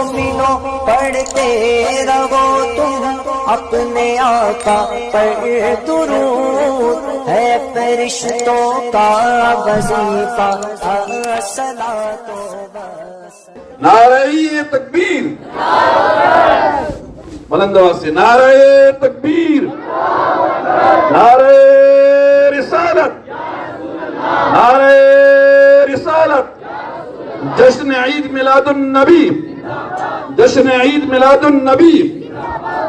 مومنوں پڑھتے رہو تم اپنے آقا پر درود، ہے فرشتوں کا وظیفہ الصلاۃ والسلام۔ نعرہ تکبیر، بلند آواز سے نعرہ تکبیر، نعرہ رسالت، نعرہ رسالت۔ جشن عید میلاد النبی، جشن عید میلاد النبی،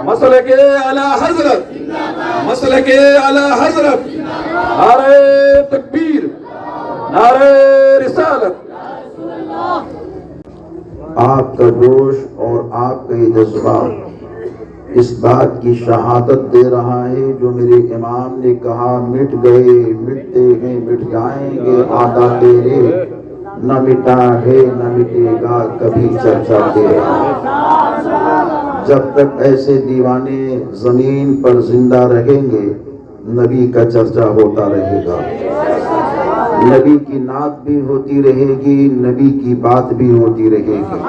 مسلک اعلی حضرت، مسلک اعلی حضرت۔ نعرہ تکبیر، نعرہ رسالت۔ آپ کا جوش اور آپ کا یہ جذبہ اس بات کی شہادت دے رہا ہے جو میرے امام نے کہا، مٹ گئے مٹتے ہیں مٹ جائیں گے آقا تیرے، نہ مٹا ہے نہ مٹے گا کبھی چرچا تیرا۔ جب تک ایسے دیوانے زمین پر زندہ رہیں گے نبی کا چرچا ہوتا رہے گا، نبی کی نعت بھی ہوتی رہے گی، نبی کی بات بھی ہوتی رہے گی،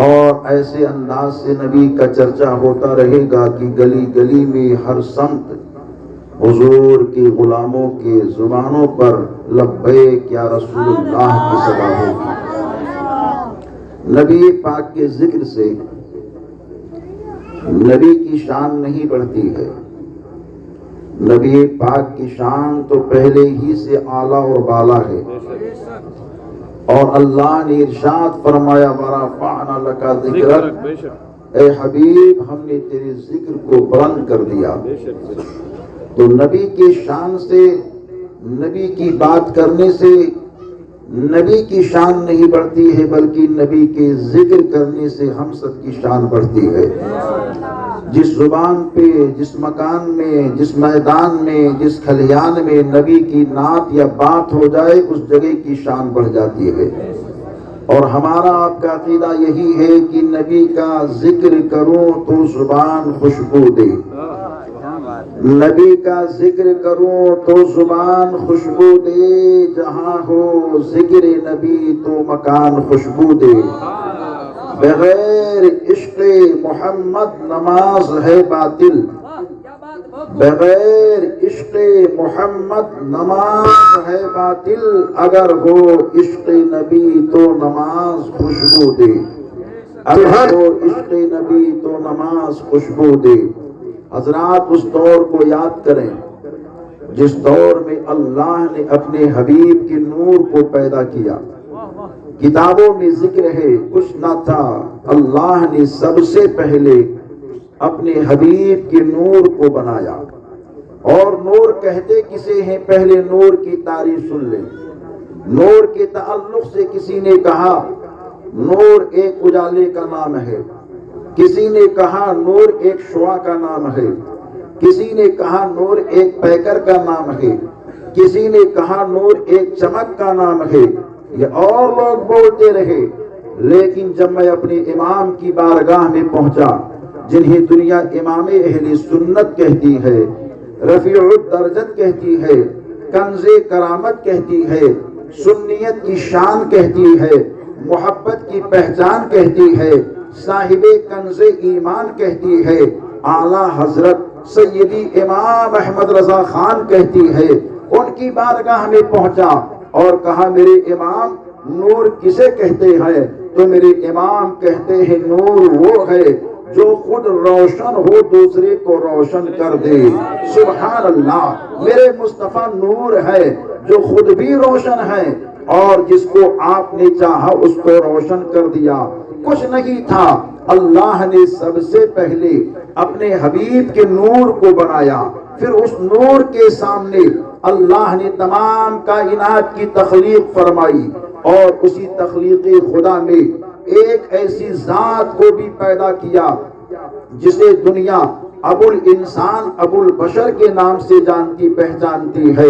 اور ایسے انداز سے نبی کا چرچا ہوتا رہے گا کہ گلی گلی میں ہر سمت حضور کے غلاموں کے زبانوں پر لبیک یا رسول اللہ کی صدا ہوگی۔ نبی پاک کے ذکر سے نبی کی شان نہیں بڑھتی ہے، نبی پاک کی شان تو پہلے ہی سے اعلیٰ اور بالا ہے، اور اللہ نے ارشاد فرمایا وَرَفَعْنَا لَكَ ذِكْرَكَ، اے حبیب ہم نے تیرے ذکر کو بلند کر دیا۔ تو نبی کی شان سے، نبی کی بات کرنے سے نبی کی شان نہیں بڑھتی ہے، بلکہ نبی کے ذکر کرنے سے ہم سب کی شان بڑھتی ہے۔ جس زبان پہ، جس مکان میں، جس میدان میں، جس کھلیان میں نبی کی نعت یا بات ہو جائے اس جگہ کی شان بڑھ جاتی ہے۔ اور ہمارا آپ کا عقیدہ یہی ہے کہ نبی کا ذکر کروں تو زبان خوشبو دے، نبی کا ذکر کروں تو زبان خوشبو دے، جہاں ہو ذکر نبی تو مکان خوشبو دے۔ بغیر عشق محمد نماز ہے باطل، بغیر عشق محمد نماز ہے باطل، اگر ہو عشق نبی تو نماز خوشبو دے، اگر ہو عشق نبی تو نماز خوشبو دے۔ حضرات اس دور کو یاد کریں جس دور میں اللہ نے اپنے حبیب کے نور کو پیدا کیا۔ کتابوں میں ذکر ہے کچھ نہ تھا، اللہ نے سب سے پہلے اپنے حبیب کے نور کو بنایا۔ اور نور کہتے کسے ہیں، پہلے نور کی تعریف سن لیں۔ نور کے تعلق سے کسی نے کہا نور ایک اجالے کا نام ہے، کسی نے کہا نور ایک شعاع کا نام ہے، کسی نے کہا نور ایک پیکر کا نام ہے، کسی نے کہا نور ایک چمک کا نام ہے، یہ اور لوگ بولتے رہے۔ لیکن جب میں اپنے امام کی بارگاہ میں پہنچا، جنہیں دنیا امام اہل سنت کہتی ہے، رفیع الدرجت کہتی ہے، کنز کرامت کہتی ہے، سنیت کی شان کہتی ہے، محبت کی پہچان کہتی ہے، صاحب کنز ایمان کہتی ہے، اعلیٰ حضرت سیدی امام احمد رضا خان کہتی ہے، ان کی بارگاہ میں پہنچا اور کہا میرے امام نور کسے کہتے ہیں؟ تو میرے امام کہتے ہیں نور وہ ہے جو خود روشن ہو دوسرے کو روشن کر دے۔ سبحان اللہ، میرے مصطفیٰ نور ہے جو خود بھی روشن ہے اور جس کو آپ نے چاہا اس کو روشن کر دیا۔ کچھ نہیں تھا، اللہ نے سب سے پہلے اپنے حبیب کے نور کو بنایا، پھر اس نور کے سامنے اللہ نے تمام کائنات کی تخلیق فرمائی، اور اسی تخلیق خدا میں ایک ایسی ذات کو بھی پیدا کیا جسے دنیا ابو الانسان ابو البشر کے نام سے جانتی پہچانتی ہے،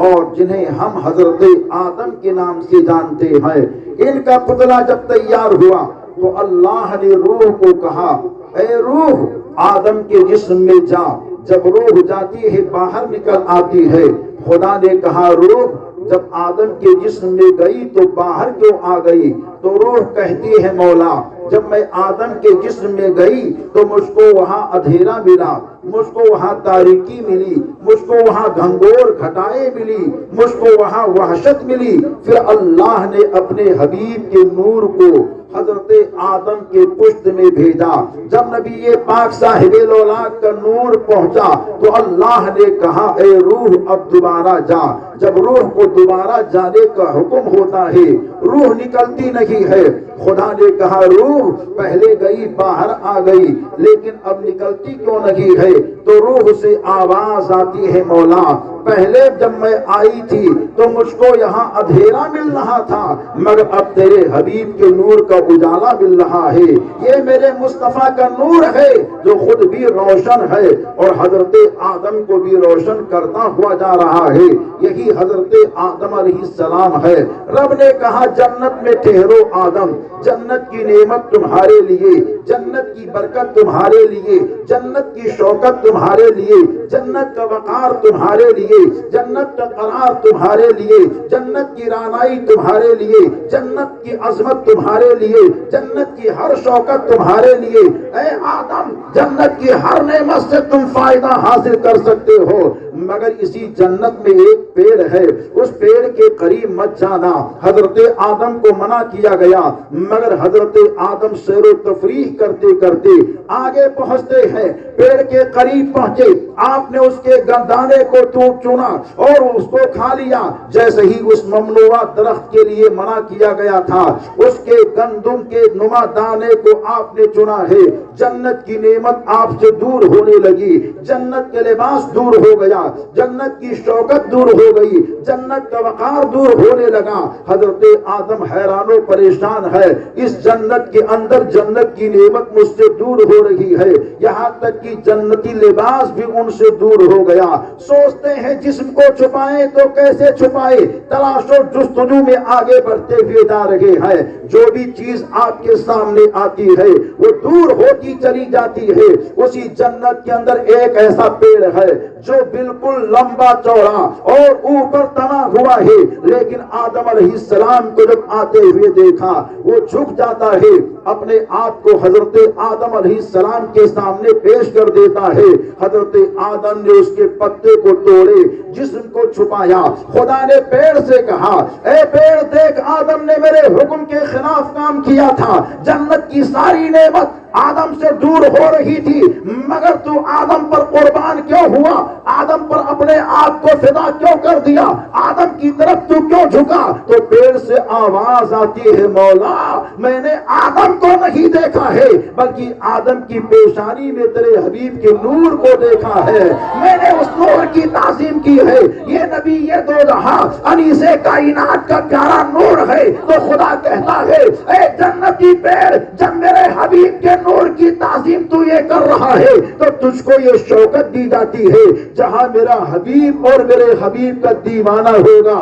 اور جنہیں ہم حضرت آدم کے نام سے جانتے ہیں۔ ان کا پتلا جب تیار ہوا تو اللہ نے روح کو کہا اے روح آدم کے جسم میں جا۔ جب روح جاتی ہے باہر نکل آتی ہے، خدا نے کہا روح جب آدم کے جسم میں گئی تو باہر کیوں آ گئی؟ تو روح کہتی ہے مولا جب میں آدم کے جسم میں گئی تو مجھ کو وہاں اندھیرا ملا، مجھ کو وہاں تاریکی ملی، مجھ کو وہاں گھنگور گھٹائیں ملی، مجھ کو وہاں وحشت ملی۔ پھر اللہ نے اپنے حبیب کے نور کو حضرت آدم کے پشت میں بھیجا۔ جب نبی پاک صاحب الاولاد کا نور پہنچا تو اللہ نے کہا اے روح اب دوبارہ جا۔ جب روح کو دوبارہ جانے کا حکم ہوتا ہے روح نکلتی نہیں ہے۔ خدا نے کہا روح پہلے گئی باہر آ گئی لیکن اب نکلتی کیوں نہیں ہے؟ تو روح سے آواز آتی ہے مولا پہلے جب میں آئی تھی تو مجھ کو یہاں اندھیرا مل رہا تھا مگر اب تیرے حبیب کے نور کا اجالا مل رہا ہے۔ یہ میرے مصطفیٰ کا نور ہے جو خود بھی روشن ہے اور حضرت آدم کو بھی روشن کرتا ہوا جا رہا ہے۔ یہی حضرت آدم علیہ السلام ہے۔ رب نے کہا جنت میں ٹھہرو آدم، جنت کی نعمت تمہارے لیے، جنت کی برکت تمہارے لیے، جنت کی شوکت تمہارے لیے، جنت کا وقار تمہارے لیے، جنت کا قرار تمہارے لیے، جنت کی رانائی تمہارے لیے، جنت کی عظمت تمہارے لیے، جنت کی ہر شوکت تمہارے لیے۔ اے آدم جنت کی ہر نعمت سے تم فائدہ حاصل کر سکتے ہو مگر اسی جنت میں ایک پیڑ ہے، اس پیڑ کے قریب مت جانا۔ حضرت آدم کو منع کیا گیا مگر حضرت آدم سیر و تفریح کرتے کرتے آگے پہنچتے ہیں، پیڑ کے قریب پہنچے، آپ نے اس کے دانے کو چنا اور اس کو کھا لیا۔ جیسے ہی اس ممنوعہ درخت کے لیے منع کیا گیا تھا اس کے گندم کے نما دانے کو آپ نے چنا ہے، جنت کی نعمت آپ سے دور ہونے لگی، جنت کے لباس دور ہو گیا، جنت کی شوکت دور ہو گئی، جنت کا وقار دور ہونے لگا۔ حضرت آدم حیران و پریشان ہے، اس جنت کے اندر جنت کی نعمت مجھ سے دور ہو رہی ہے، یہاں تک کہ جنتی لباس بھی ان سے دور ہو گیا۔ سوچتے ہیں جسم کو چھپائیں تو کیسے چھپائے، تلاش و جستجو میں آگے بڑھتے ہوئے جا رہے ہیں۔ جو بھی چیز آپ کے سامنے آتی ہے وہ دور ہوتی چلی جاتی ہے۔ اسی جنت کے اندر ایک ایسا پیڑ ہے جو بالکل لمبا چوڑا اور اوپر تنا ہوا ہے، لیکن آدم علیہ السلام کو جب آتے ہوئے دیکھا وہ جھک جاتا ہے، اپنے آپ کو حضرت آدم علیہ السلام کے سامنے پیش کر دیتا ہے۔ حضرت آدم نے اس کے پتے کو توڑے، جسم کو چھپایا۔ خدا نے پیڑ سے کہا اے پیڑ دیکھ آدم نے میرے حکم کے خلاف کام کیا تھا، جنت کی ساری نعمت آدم سے دور ہو رہی تھی مگر تو آدم پر قربان کیوں ہوا، آدم پر اپنے آپ کو فدا کیوں کر دیا، آدم کی طرف تو کیوں جھکا؟ تو پیڑ سے آواز آتی ہے مولا میں نے آدم کو نہیں دیکھا ہے بلکہ آدم کی پیشانی میں تیرے حبیب کے نور کو دیکھا ہے، میں نے اس نور کی تعظیم کی ہے۔ یہ نبی یہ دو جہاں انیس کائنات کا پیارا نور ہے تو خدا کہتا ہے اے جنتی پیڑ جب میرے حبیب کے نور کی تعظیم تو یہ کر رہا ہے تو تجھ کو یہ شوکت دی جاتی ہے، جہاں میرا حبیب اور میرے حبیب کا دیوانہ ہوگا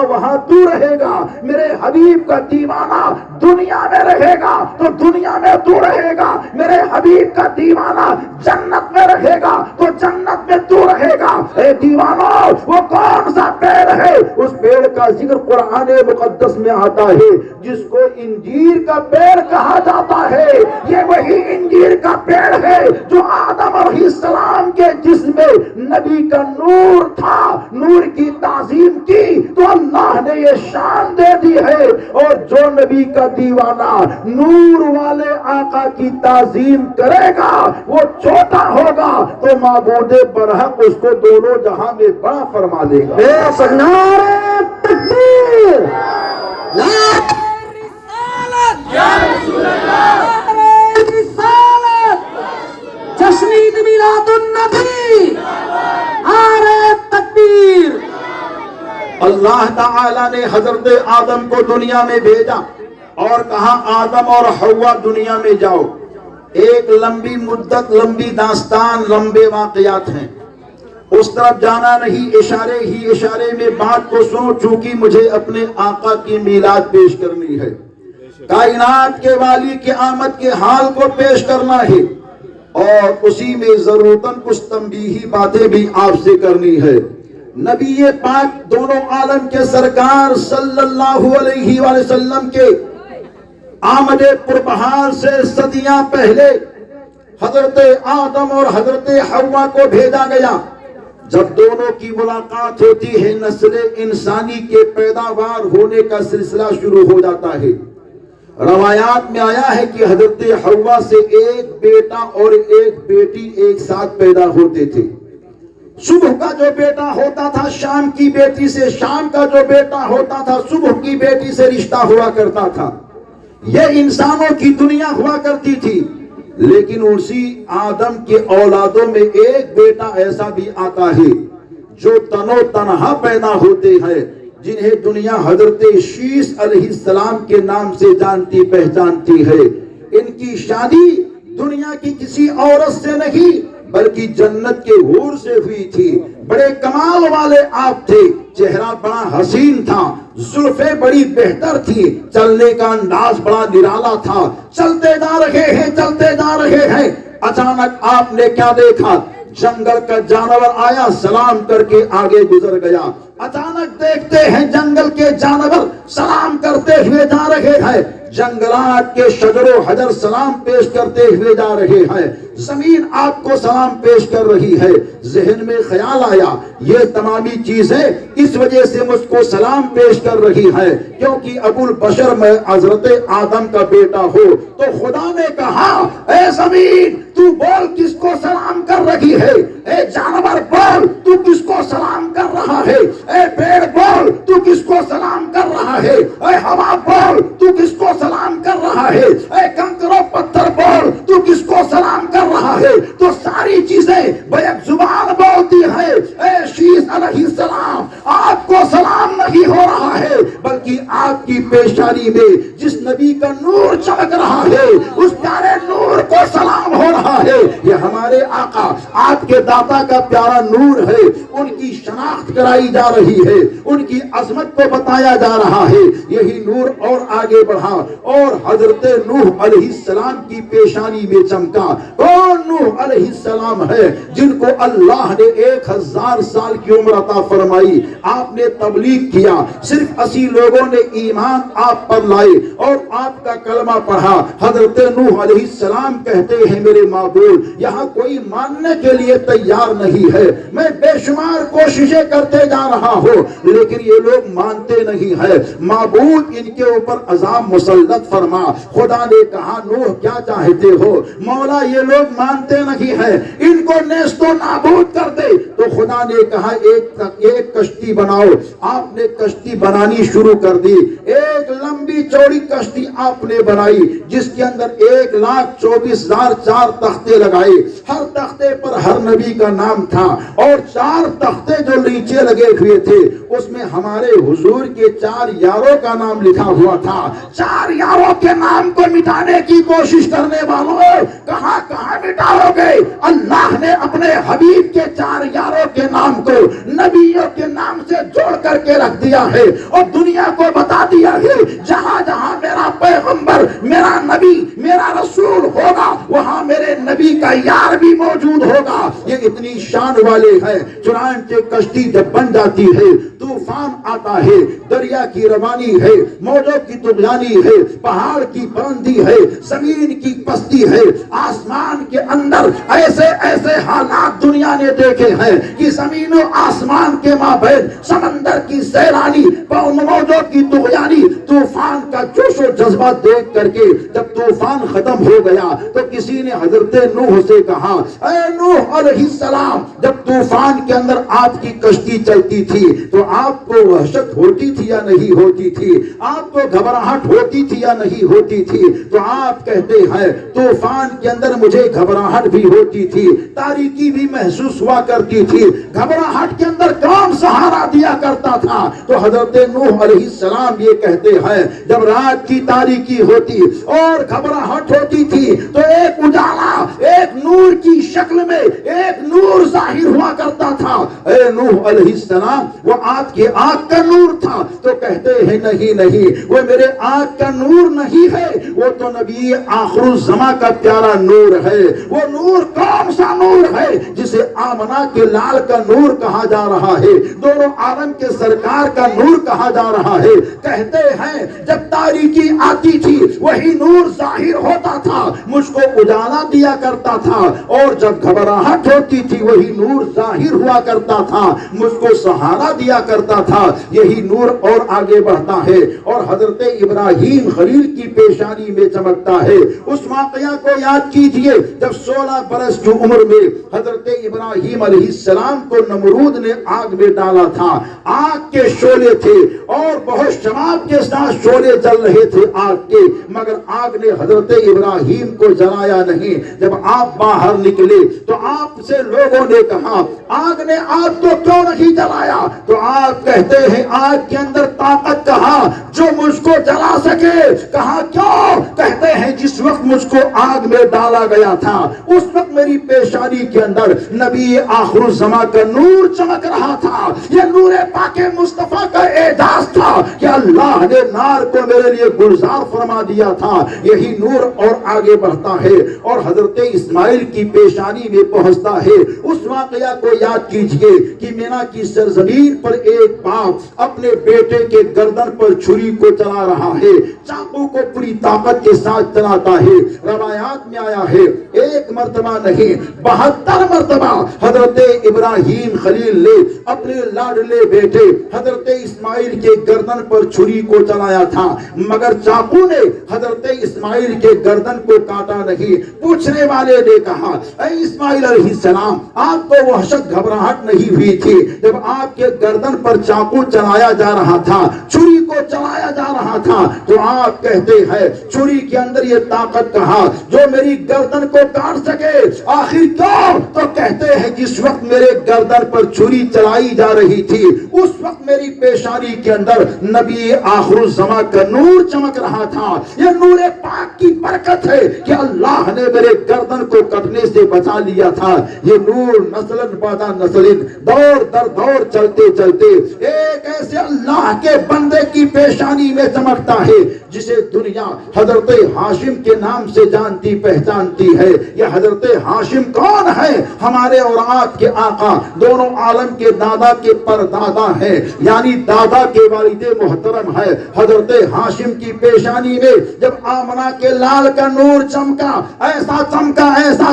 وہاں تو رہے گا، میرے حبیب کا دیوانہ دنیا میں رہے گا تو دنیا میں تو رہے گا، میرے حبیب کا دیوانہ جنت میں رہے گا تو جنت میں تو رہے گا۔ اے دیوانو وہ کون سا پیڑ ہے؟ اس پیڑ کا ذکر قرآن مقدس میں آتا ہے جس کو انجیر کا پیڑ کہا جاتا ہے۔ یہ وہی انجیر کا پیڑ ہے جو آدم علیہ السلام کے جسم میں نبی کا نور تھا، نور کی تعظیم کی تو اللہ نے یہ شان دے دی ہے، اور جو نبی کا دیوانہ نور والے آقا کی تعظیم کرے گا وہ چھوٹا ہوگا تو معبود برحق اس کو دونوں جہاں میں بڑا فرما دے گا۔ نعرہ تکبیر، جشن عید میلاد النبی، نعرہ تکبیر۔ اللہ تعالی نے حضرت آدم کو دنیا میں بھیجا اور کہا آدم اور حوا دنیا میں جاؤ۔ ایک لمبی مدت، لمبی داستان، لمبے واقعات ہیں، اس طرف جانا نہیں، اشارے ہی اشارے میں بات کو سنو چونکہ مجھے اپنے آقا کی میلاد پیش کرنی ہے، کائنات کے والی کی آمد کے حال کو پیش کرنا ہے اور اسی میں ضرورتاً کچھ تنبیہی باتیں بھی آپ سے کرنی ہے۔ نبی پاک دونوں عالم کے سرکار صلی اللہ علیہ وآلہ وسلم کے آمد پربہار سے صدیاں پہلے حضرت آدم اور حضرت حوا کو بھیجا گیا. جب دونوں کی ملاقات ہوتی ہے نسل انسانی کے پیداوار ہونے کا سلسلہ شروع ہو جاتا ہے. روایات میں آیا ہے کہ حضرت حوا سے ایک بیٹا اور ایک بیٹی ایک ساتھ پیدا ہوتے تھے. صبح کا جو بیٹا ہوتا تھا شام کی بیٹی سے، شام کا جو بیٹا ہوتا تھا صبح کی بیٹی سے رشتہ ہوا کرتا تھا. یہ انسانوں کی دنیا ہوا کرتی تھی. لیکن اسی آدم کے اولادوں میں ایک بیٹا ایسا بھی آتا ہے جو تنو تنہا پیدا ہوتے ہیں، جنہیں دنیا حضرت شیس علیہ السلام کے نام سے جانتی پہچانتی ہے. ان کی شادی دنیا کی کسی عورت سے نہیں بلکہ جنت کے حور سے ہوئی تھی. بڑے کمال والے آپ تھے، چہرہ بڑا حسین تھا، زلفیں بڑی بہتر تھی، چلنے کا انداز بڑا نرالا تھا. چلتے جا رہے ہیں اچانک آپ نے کیا دیکھا؟ جنگل کا جانور آیا، سلام کر کے آگے گزر گیا. اچانک دیکھتے ہیں جنگل کے جانور سلام کرتے ہوئے جا رہے ہیں، جنگلات کے شجر و حجر سلام پیش کرتے ہوئے جا رہے ہیں، زمین آپ کو سلام پیش کر رہی ہے. ذہن میں خیال آیا یہ تمامی چیزیں اس وجہ سے مجھ کو سلام پیش کر رہی ہے کیونکہ ابو البشر میں حضرت آدم کا بیٹا ہو. تو خدا نے کہا اے زمین تو بول کس کو سلام کر رہی ہے، اے جانور بول تو کس کو سلام کر رہا ہے، اے پیڑ بول تو کس کو سلام کر رہا ہے، اے ہوا بول تو کس کو سلام کر رہا ہے، اے کنکر و پتھر بول تو کس کو سلام کر رہا ہے. تو ساری چیزیں بیک زبان بولتی ہے اے شیس علیہ السلام آپ کو سلام نہیں ہو رہا ہے بلکہ آپ کی پیشانی میں جس نبی کا نور چمک رہا ہے اس پیارے نور کو سلام ہو رہا ہے. یہ ہمارے آقا آپ کے داتا کا پیارا نور ہے، ان کی شناخت کرائی جا رہی ہے، ان کی عظمت کو بتایا جا رہا ہے. یہی نور اور آگے بڑھا اور حضرت نوح علیہ السلام کی پیشانی میں چمکا. کون نوح علیہ السلام ہے جن کو اللہ نے 1000 سال کی عمر عطا فرمائی. آپ نے تبلیغ کیا، صرف 80 لوگوں نے ایمان آپ پر لائے اور آپ کا کلمہ پڑھا. حضرت نوح علیہ السلام کہتے ہیں میرے معبود یہاں کوئی ماننے کے لیے تیار نہیں ہے، میں بے شمار کوششیں کرتے جا رہا ہوں لیکن یہ لوگ مانتے نہیں ہے. معبود ان کے اوپر عذاب مسلط فرما. خدا نے کہا نوح کیا چاہتے ہو؟ مولا یہ لوگ مانتے نہیں ہیں، ان کو نیست و نابود کر دے. تو خدا نے کہا ایک کشتی بناؤ. آپ نے کشتی بنانی شروع کر دی. ایک لمبی چوڑی کشتی آپ نے بنائی جس کے اندر 1,24,004 تختے لگائے. ہر تختے پر ہر نبی کا نام تھا اور 4 تختے جو نیچے لگے ہوئے تھے اس میں ہمارے حضور کے 4 یاروں کا نام لکھا ہوا تھا. 4 یاروں کے نام کو مٹانے کی کوشش کرنے والوں کہاں مٹاؤ گے؟ اللہ نے اپنے حبیب کے 4 یاروں کے نام کو نبیوں کے نام سے جوڑ کر کے رکھ دیا ہے اور دنیا کو بتا دیا ہے جہاں جہاں میرا پیغمبر، میرا نبی، میرا رسول ہوگا وہاں میرے نبی کا یار بھی موجود ہوگا. یہ اتنی شان والے ہیں. چنانچہ کشتی جب بن جاتی ہے طوفان آتا ہے، دریا کی روانی ہے، موجوں کی طغیانی ہے، پہاڑ کی بلندی ہے، زمین کی پستی ہے، آسمان کے اندر ایسے ایسے حالات دنیا نے دیکھے ہیں کہ زمین و آسمان کے مابین سمندر کی سیرانی، موجوں کی طغیانی، طوفان کا جوش و جذبہ دیکھ کر کے جب طوفان ختم ہو گیا تو کسی نے حضرت نوح سے کہا اے نوح علیہ السلام جب طوفان کے اندر آپ کی کشتی چلتی تھی تو آپ کو وحشت ہوتی تھی یا نہیں ہوتی تھی؟ آپ کو گھبراہٹ ہوتی تھی یا نہیں ہوتی تھی؟ تو آپ کہتے ہیں طوفان کے اندر مجھے گھبراہٹ بھی ہوتی تھی، تاریکی بھی محسوس ہوا کرتی تھی. گھبراہٹ کے اندر کون سہارا دیا کرتا تھا؟ تو حضرت نوح علیہ السلام یہ کہتے ہیں جب رات کی تاریکی ہوتی اور گھبراہٹ ہوتی تھی تو ایک اجالا ایک نور کی شکل میں ایک نور ظاہر ہوا کرتا تھا. اے نوح علیہ السلام وہ آپ کی آنکھ کا نور تھا. تو کہتے ہیں نہیں وہ میرے آنکھ کا نور نہیں ہے، وہ تو نبی آخر الزماں کا پیارا نور ہے. وہ نور کون سا نور ہے جس جسے آمنہ کے لال کا نور کہا جا رہا ہے، دونوں عالم کے سرکار کا نور کہا جا رہا ہے۔ کہتے ہیں جب تاریکی آتی تھی وہی نور ظاہر ہوتا تھا، مجھ کو اجالا دیا کرتا تھا، اور جب گھبراہٹ ہوتی تھی وہی نور ظاہر ہوا کرتا تھا، مجھ کو سہارا دیا کرتا تھا۔ یہی نور اور آگے بڑھتا ہے اور حضرت ابراہیم خلیل کی پیشانی میں چمکتا ہے۔ اس واقعہ کو یاد کیجئے جب 16 برس کی عمر میں حضرت ابراہیم علیہ السلام کو نمرود نے آگ میں ڈالا تھا۔ آگ کے شعلے تھے اور بہت شراب کے ساتھ شعلے جل رہے تھے آگ کے، مگر آگ نے حضرت ابراہیم کو جلایا نہیں۔ جب آپ باہر نکلے تو آپ سے لوگوں نے کہا آگ نے آپ کو کیوں نہیں جلایا؟ تو آپ کہتے ہیں آگ کے اندر طاقت کہاں جو مجھ کو جلا سکے؟ کہا کیوں؟ کہتے ہیں جس وقت مجھ کو آگ میں ڈالا گیا تھا اس وقت میری پیشانی کے اندر نبی آخر الزمان کا نور چمک رہا تھا۔ یہ نور پاک مصطفیٰ کا اعجاز تھا کہ اللہ نے نار کو میرے لیے گلزار فرما دیا تھا۔ یہی نور اور آگے بڑھتا ہے اور حضرت اسماعیل کی پیشانی میں پہنچتا ہے۔ اس واقعہ کو یاد کیجئے کہ مینا کی سرزمین پر ایک باپ اپنے بیٹے کے گردن پر چھری کو چلا رہا ہے، چاقو کو پوری طاقت کے ساتھ چلاتا ہے۔ روایات میں آیا ہے ایک مرتبہ نہیں 72 مرتبہ حضرت ابراہیم خلیل نے اپنے لاڈلے بیٹے حضرت اسماعیل کے گردن پر چھری کو چلایا تھا، مگر چاقو نے حضرت اسماعیل کے گردن کو کاٹا نہیں۔ پوچھنے والے نے کہا اے اسماعیل علیہ السلام، آپ کو وحشت گھبراہٹ نہیں ہوئی تھی جب آپ کے گردن پر چاقو چلایا جا رہا تھا، چھری کو چلایا جا رہا تھا؟ تو آپ کہتے ہیں چھری کے اندر یہ طاقت کہا جو میری گردن کو کاٹ سکے؟ آخر کیوں؟ تو کہتے ہیں جس وقت میرے گردن پر چھری چلائی جا رہی تھی اس وقت میری پیشانی کے اندر نبی آخر الزمان کا نور چمک رہا تھا۔ یہ نور پاک کی برکت ہے کہ اللہ نے میرے گردن کو کٹنے سے بچا لیا تھا۔ یہ نور نسلن بعد نسلن دور در دور چلتے چلتے ایک ایسے اللہ کے بندے کی پیشانی میں چمکتا ہے جسے دنیا حضرت ہاشم کے نام سے جانتی پہچانتی ہے۔ یہ حضرت ہاشم کون ہے؟ ہمارے اور آپ کے آقا دونوں عالم کے دادا کے پردادا ہیں، یعنی دادا کے والد محترم ہے۔ حضرت ہاشم کی پیشانی میں جب آمنہ کے لال کا نور چمکا، ایسا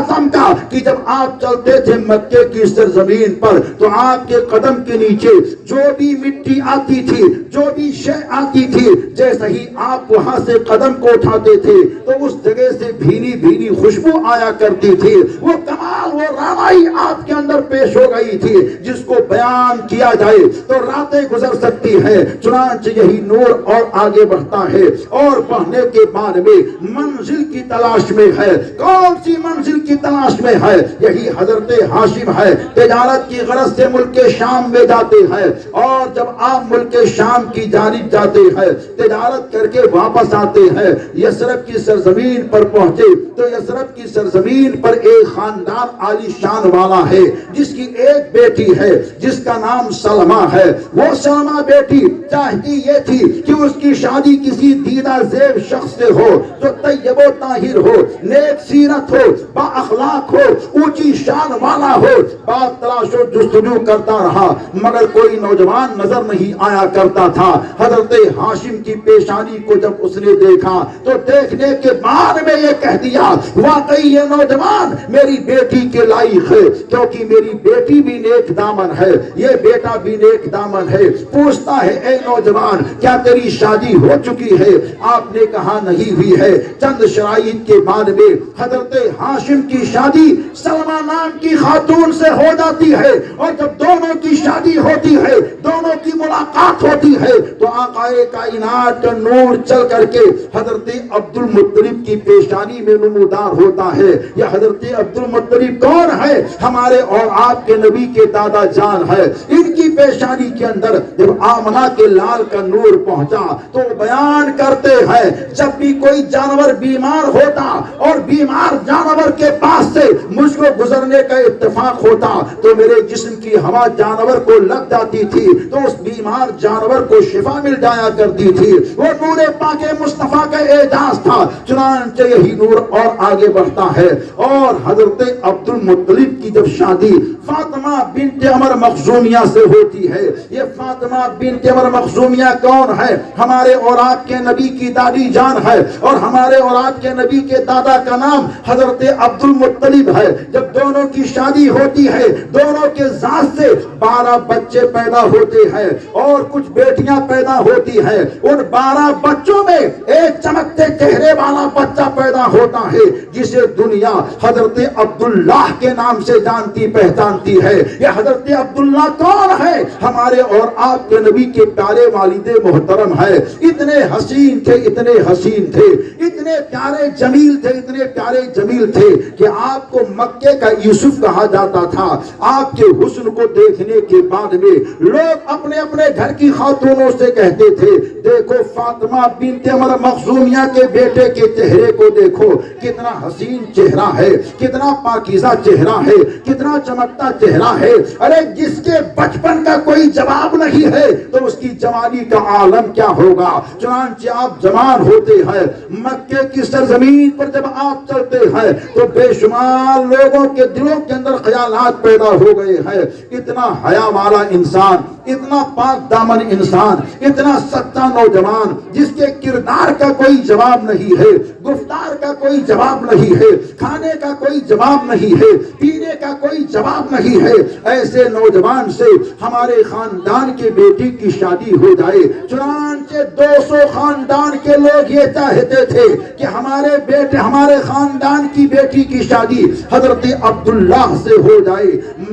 چمکا کہ جب آپ چلتے تھے مکے کی سرزمین پر تو آپ کے قدم کے نیچے جو بھی مٹی آتی تھی، جو بھی شے آتی تھی، جیسے ہی آپ وہاں سے قدم کو اٹھاتے تھے تو اس جگہ سے بھینی بھینی خوشبو آیا کرتی تھی۔ وہ کمال، وہ رانائی آپ کے اندر پیش ہو گئی تھی جس کو بیان کیا جائے تو راتیں گزر سکتی ہیں۔ چنانچہ یہی نور اور آگے بڑھتا ہے اور بڑھنے کے بعد میں منزل کی تلاش میں ہے۔ کون سی منزل کی تلاش میں ہے؟ یہی حضرت ہاشم ہے۔ تجارت کی غرض سے ملک شام میں جاتے ہیں اور جب آپ ملک شام کی جانب جاتے ہیں تجارت کر کے واپس آتے ہیں، یثرب کی سرزمین پر پہنچے تو یثرب کی سرزمین پر ایک خاندان عالی شان والا ہے جس کی ایک بیٹی ہے جس کا نام سلمہ ہے۔ وہ سلمہ بیٹی چاہتی یہ تھی کہ اس کی شادی کسی دیدہ زیب شخص سے ہو جو طیب و طاہر ہو، نیک سیرت ہو، با اخلاق ہو، اونچی شان والا ہو۔ باپ تلاش و جستجو کرتا رہا مگر کوئی نوجوان نظر نہیں آیا کرتا تھا۔ حضرت ہاشم کی پیشانی کو جب اس نے دیکھا تو دیکھنے کے بعد میں یہ کہہ دیا واقعی یہ نوجوان میری بیٹی کے لائق ہے، کیونکہ میری بیٹی بھی نیک دامن ہے، یہ بیٹا بھی نیک دامن ہے۔ پوچھتا ہے اے نوجوان کیا تیری شادی ہو چکی ہے؟ آپ نے کہا نہیں ہوئی ہے۔ چند شرائط کے بعد میں حضرت ہاشم کی شادی سلمہ نام کی خاتون سے ہو جاتی ہے، اور جب دونوں کی شادی ہوتی ہے، دونوں کی ملاقات ہوتی ہے تو آقا کائنات کا نور چل کر کے حضرت عبد المطلب کی پیشانی میں نمودار ہوتا ہے۔ یہ حضرت عبد المطلب کون ہے؟ ہمارے اور آپ کے نبی کے دادا جان ہے۔ ان کی پیشانی کے اندر جب آمنہ کے لال کا نور پہنچا تو بیان کرتے ہیں جب بھی کوئی جانور بیمار ہوتا اور بیمار جانور کے پاس سے مجھ کو گزرنے کا اتفاق ہوتا تو میرے جسم کی ہوا جانور کو لگ جاتی تھی تو اس بیمار جانور کو شفا مل جایا کرتی تھی. وہ نور پاک مصطفیٰ کا اعجاز تھا. چنانچہ یہی نور اور آگے بڑھتا ہے اور حضرت عبد المطلب کی جب شادی فاطمہ بنت عمر مخزومیہ سے ہوتی ہے. یہ فاطمہ بنت عمر مخزومیہ کون ہے؟ ہمارے اور آپ کے نبی کی دادی جان ہے اور ہمارے اور آپ کے نبی کے دادا کا نام حضرت عبد المطلب ہے. جب دونوں کی شادی ہوتی ہے دونوں کے ذات سے 12 بچے پیدا ہوتے ہیں اور کچھ بیٹیاں پیدا ہوتی ہیں. ان 12 بچوں میں ایک چمکتے چہرے والا بچہ پیدا ہوتا ہے جسے دنیا حضرت عبداللہ کے نام سے جانتی پہچانتی ہے. یہ حضرت عبداللہ کون ہے؟ ہمارے اور آپ کے نبی کے پیارے والد محترم ہے. اتنے حسین تھے اتنے حسین تھے اتنے پیارے جمیل تھے اتنے پیارے جمیل تھے کہ آپ کو مکے کا یوسف کہا جاتا تھا. آپ کے حسن کو دیکھنے کے بعد میں لوگ اپنے اپنے گھر کی خاتونوں سے کہتے تھے دیکھو فاطمہ بنت عمر مخزومیہ کے بیٹے کے چہرے کو دیکھو کتنا حسین چہرہ ہے کتنا پاکیزہ چہرہ ہے کتنا چمکتا چہرہ ہے. ارے جس کے بچپن کا کوئی جواب نہیں ہے تو اس کی جوانی کا عالم کیا ہوگا. چنانچہ آپ جوان ہوتے ہیں مکے کی سرزمین پر جب آپ چلتے ہیں تو بے شمار لوگوں کے دلوں کے اندر خیالات پیدا ہو گئے ہیں. اتنا حیا والا انسان اتنا پاک دامن انسان اتنا سچا نوجوان جس کے کردار کا کوئی جواب نہیں ہے گفتار کا کوئی جواب نہیں ہے کھانے کا کوئی جواب نہیں ہے پینے کا کوئی جواب نہیں ہے. ایسے نوجوان سے ہمارے خاندان کے بیٹی کی شادی ہو جائے. چنانچہ 200 خاندان کے لوگ یہ چاہتے تھے کہ ہمارے بیٹے ہمارے خاندان کی بیٹی کی شادی حضرت عبداللہ سے ہو جائے.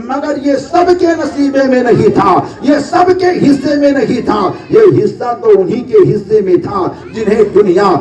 مگر یہ سب کے نصیبے میں نہیں تھا یہ سب کے حصے میں نہیں تھا. یہ حصہ تو انہی کے حصے میں تھا جنہیں دنیا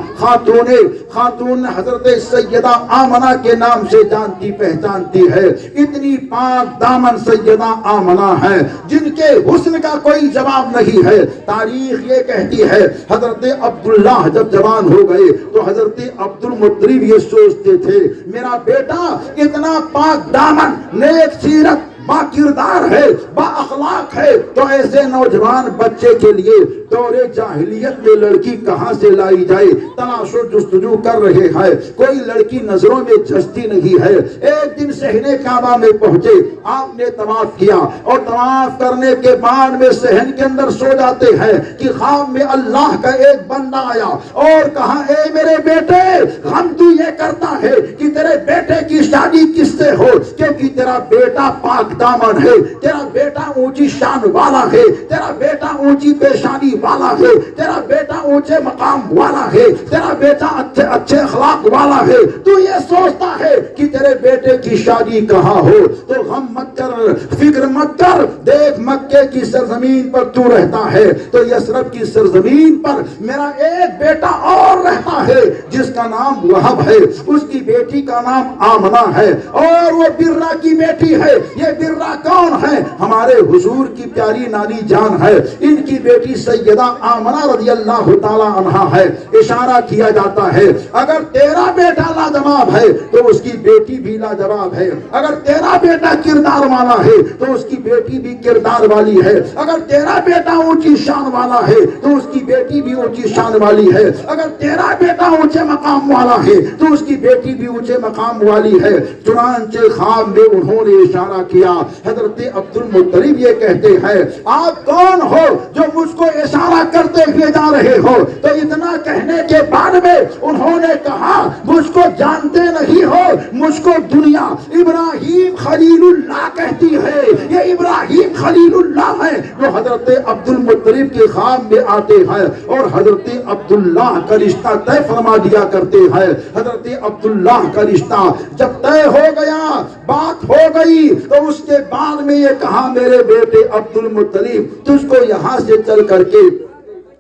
خاتون حضرت سیدہ آمنہ کے نام سے جانتی پہچانتی ہے. اتنی پاک دامن سیدہ آمنہ ہے جن کے حسن کا کوئی جواب نہیں ہے. تاریخ یہ کہتی ہے حضرت عبداللہ جب جوان ہو گئے تو حضرت عبد المطلب یہ سوچتے تھے میرا بیٹا اتنا پاک دامن نیک سیرت با کردار ہے با اخلاق ہے تو ایسے نوجوان بچے کے لیے دور جاہلیت میں لڑکی کہاں سے لائی جائے. تلاش و جستجو کر رہے ہیں کوئی لڑکی نظروں میں جھنستی نہیں ہے. ایک دن صحن کعبہ میں پہنچے آپ نے طواف کیا اور طواف کرنے کے بعد میں صحن کے اندر سو جاتے ہیں کہ خواب میں اللہ کا ایک بندہ آیا اور کہا اے میرے بیٹے غم تو یہ کرتا ہے کہ تیرے بیٹے کی شادی کس سے ہو کیونکہ تیرا بیٹا پاک دامن ہے تیرا بیٹا اونچی شان والا ہے تیرا بیٹا اونچی پیشانی والا ہے تیرا بیٹا اونچے مقام والا ہے تیرا بیٹا اچھے اخلاق والا ہے. تو یہ سوچتا ہے کہ تیرے بیٹے کی شادی کہاں ہو تو غم مت کر فکر مت کر. دیکھ مکے کی سرزمین پر تو رہتا ہے تو یثرب کی سرزمین پر میرا ایک بیٹا اور رہتا ہے جس کا نام وہب ہے. اس کی بیٹی کا نام آمنہ ہے اور وہ برہ کی بیٹی ہے. یہ برہ کون ہے؟ ہمارے حضور کی پیاری نانی جان ہے. ان کی بیٹی سیدہ آمنہ رضی اللہ تعالی عنہا ہے. اشارہ کیا جاتا ہے اگر تیرا بیٹا لاجواب ہے تو اس کی بیٹی بھی لاجواب ہے. اگر تیرا بیٹا کردار والا ہے تو اس کی بیٹی بھی کردار والی ہے. اگر تیرا بیٹا اونچی شان والا ہے تو اس کی بیٹی بھی اونچی شان والی ہے. اگر تیرا بیٹا اونچے مقام والا ہے تو اس کی بیٹی بھی اونچے مقام والی ہے. چنانچہ خواب میں انہوں نے اشارہ کیا. حضرت عبد المطلب یہ کہتے ہیں آپ کون ہو جو مجھ کو اشارہ کرتے ہوئے جا رہے ہو؟ تو اتنا کہنے کے بعد میں انہوں نے کہا مجھ کو جانتے نہیں ہو مجھ کو دنیا ابراہیم خلیل اللہ کہتی ہے. یہ ابراہیم خلیل اللہ ہے جو حضرت عبد المطلب کے خواب میں آتے ہیں اور حضرت عبداللہ کا رشتہ طے فرما دیا کرتے ہیں. حضرت عبداللہ کا رشتہ جب طے ہو گیا بات ہو گئی تو اس کے بعد میں یہ کہا میرے بیٹے عبد المطلب تجھ کو یہاں سے چل کر کے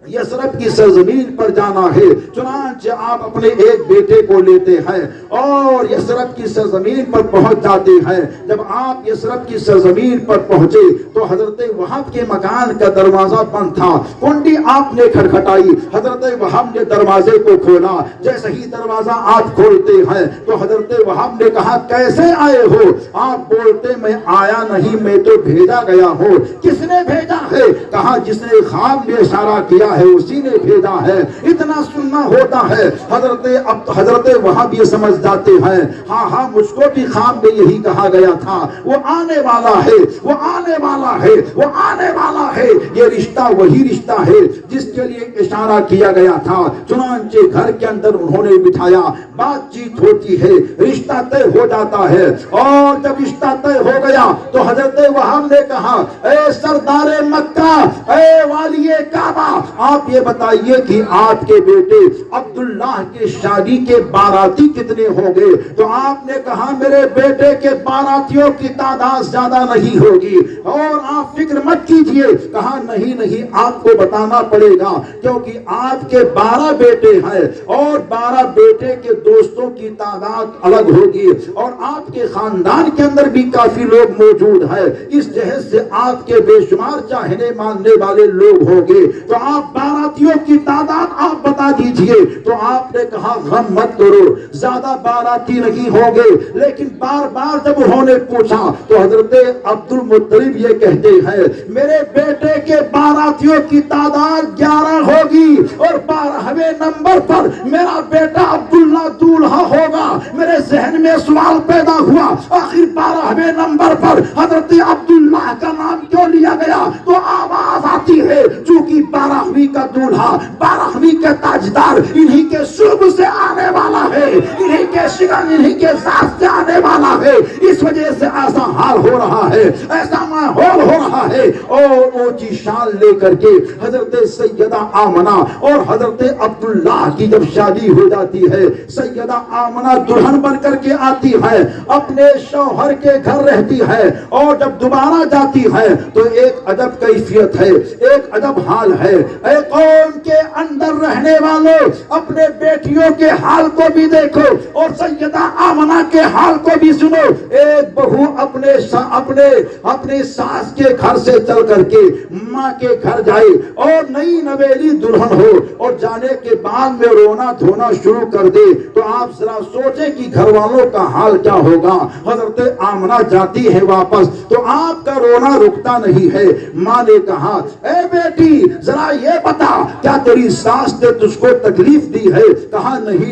یثرب کی سرزمین پر جانا ہے. چنانچہ آپ اپنے ایک بیٹے کو لیتے ہیں اور یثرب کی سرزمین پر پہنچ جاتے ہیں. جب آپ یثرب کی سرزمین پر پہنچے تو حضرت وہب کے مکان کا دروازہ بند تھا. کنڈی آپ نے کھٹکھٹائی, حضرت وہب نے دروازے کو کھولا. جیسے ہی دروازہ آپ کھولتے ہیں تو حضرت وہب نے کہا کیسے آئے ہو؟ آپ بولتے میں آیا نہیں, میں تو بھیجا گیا ہوں. کس نے بھیجا ہے؟ کہا جس نے خواب میں اشارہ کیا ہے اسی نے بھیجا ہے. اتنا سننا ہوتا ہے. حضرت وہب یہ سمجھ جاتے ہیں ہاں مجھ کو بھی خواب میں یہی کہا گیا تھا, وہ آنے والا ہے, وہ آنے والا ہے, وہ آنے والا ہے. یہ رشتہ وہی رشتہ ہے جس کے لیے اشارہ کیا گیا تھا. چنانچہ گھر کے اندر انہوں نے بٹھایا, بات چیت ہوتی ہے, رشتہ طے ہو جاتا ہے. اور جب رشتہ طے ہو گیا تو حضرت وہب نے کہا اے سردار مکہ, اے والی کعبہ, آپ یہ بتائیے کہ آپ کے بیٹے عبداللہ کے شادی کے باراتی کتنے ہوں گے؟ تو آپ نے کہا میرے بیٹے کے باراتیوں کی تعداد زیادہ نہیں ہوگی اور آپ فکر مت کیجئے. کہا نہیں آپ کو بتانا پڑے گا کیونکہ آپ کے 12 بیٹے ہیں اور 12 بیٹے کے دوستوں کی تعداد الگ ہوگی اور آپ کے خاندان کے اندر بھی کافی لوگ موجود ہیں. اس جہت سے آپ کے بے شمار چاہنے ماننے والے لوگ ہوں گے, تو آپ باراتیوں کی تعداد آپ بتا دیجئے. تو آپ نے کہا غم مت کرو, زیادہ باراتی نہیں ہوں گے. لیکن بار بار جب انہوں نے پوچھا تو حضرت عبد المطلب یہ کہتے ہیں میرے بیٹے کے باراتیوں کی تعداد 11 ہوگی اور 12ویں نمبر پر میرا بیٹا عبداللہ دولہا ہوگا. میرے ذہن میں سوال پیدا ہوا آخر 12ویں نمبر پر حضرت عبداللہ کا نام کیوں لیا گیا؟ تو آواز آتی ہے چونکہ 12ویں کا دولہا, 12ویں کا تاجدار انہی کے شعب سے آنے والا ہے, انہی کے شگن, انہی کے ذات سے آنے والا ہے. اس وجہ سے ایسا حال ہو رہا ہے, ایسا ماحول ہو رہا ہے. اور اونچی شان لے کر کے حضرت سیدہ آمنہ اور حضرت عبداللہ کی جب شادی ہو جاتی ہے, سیدہ آمنہ دلہن بن کر کے آتی ہے, اپنے شوہر کے گھر رہتی ہے اور جب دوبارہ جاتی ہے تو ایک عجب کیفیت ہے, ایک عجب حال ہے. اے قوم کے اندر رہنے والوں, اپنے بیٹیوں کے حال کو بھی دیکھو اور سیدہ آمنہ کے حال کو بھی سنو. ایک بہو اپنے ساس کے گھر سے چل کر کے ماں کے گھر جائے اور نئی نویلی دلہن ہو اور جانے کے بعد میں رونا دھونا شروع کر دے تو آپ ذرا سوچیں کہ گھر والوں کا حال کیا ہوگا. حضرت آمنہ جاتی ہے واپس تو آپ کا رونا رکتا نہیں ہے. ماں نے کہا اے بیٹی ذرا یہ بتا کیا تیری ساس نے تجھ کو تکلیف دی ہے؟ کہا نہیں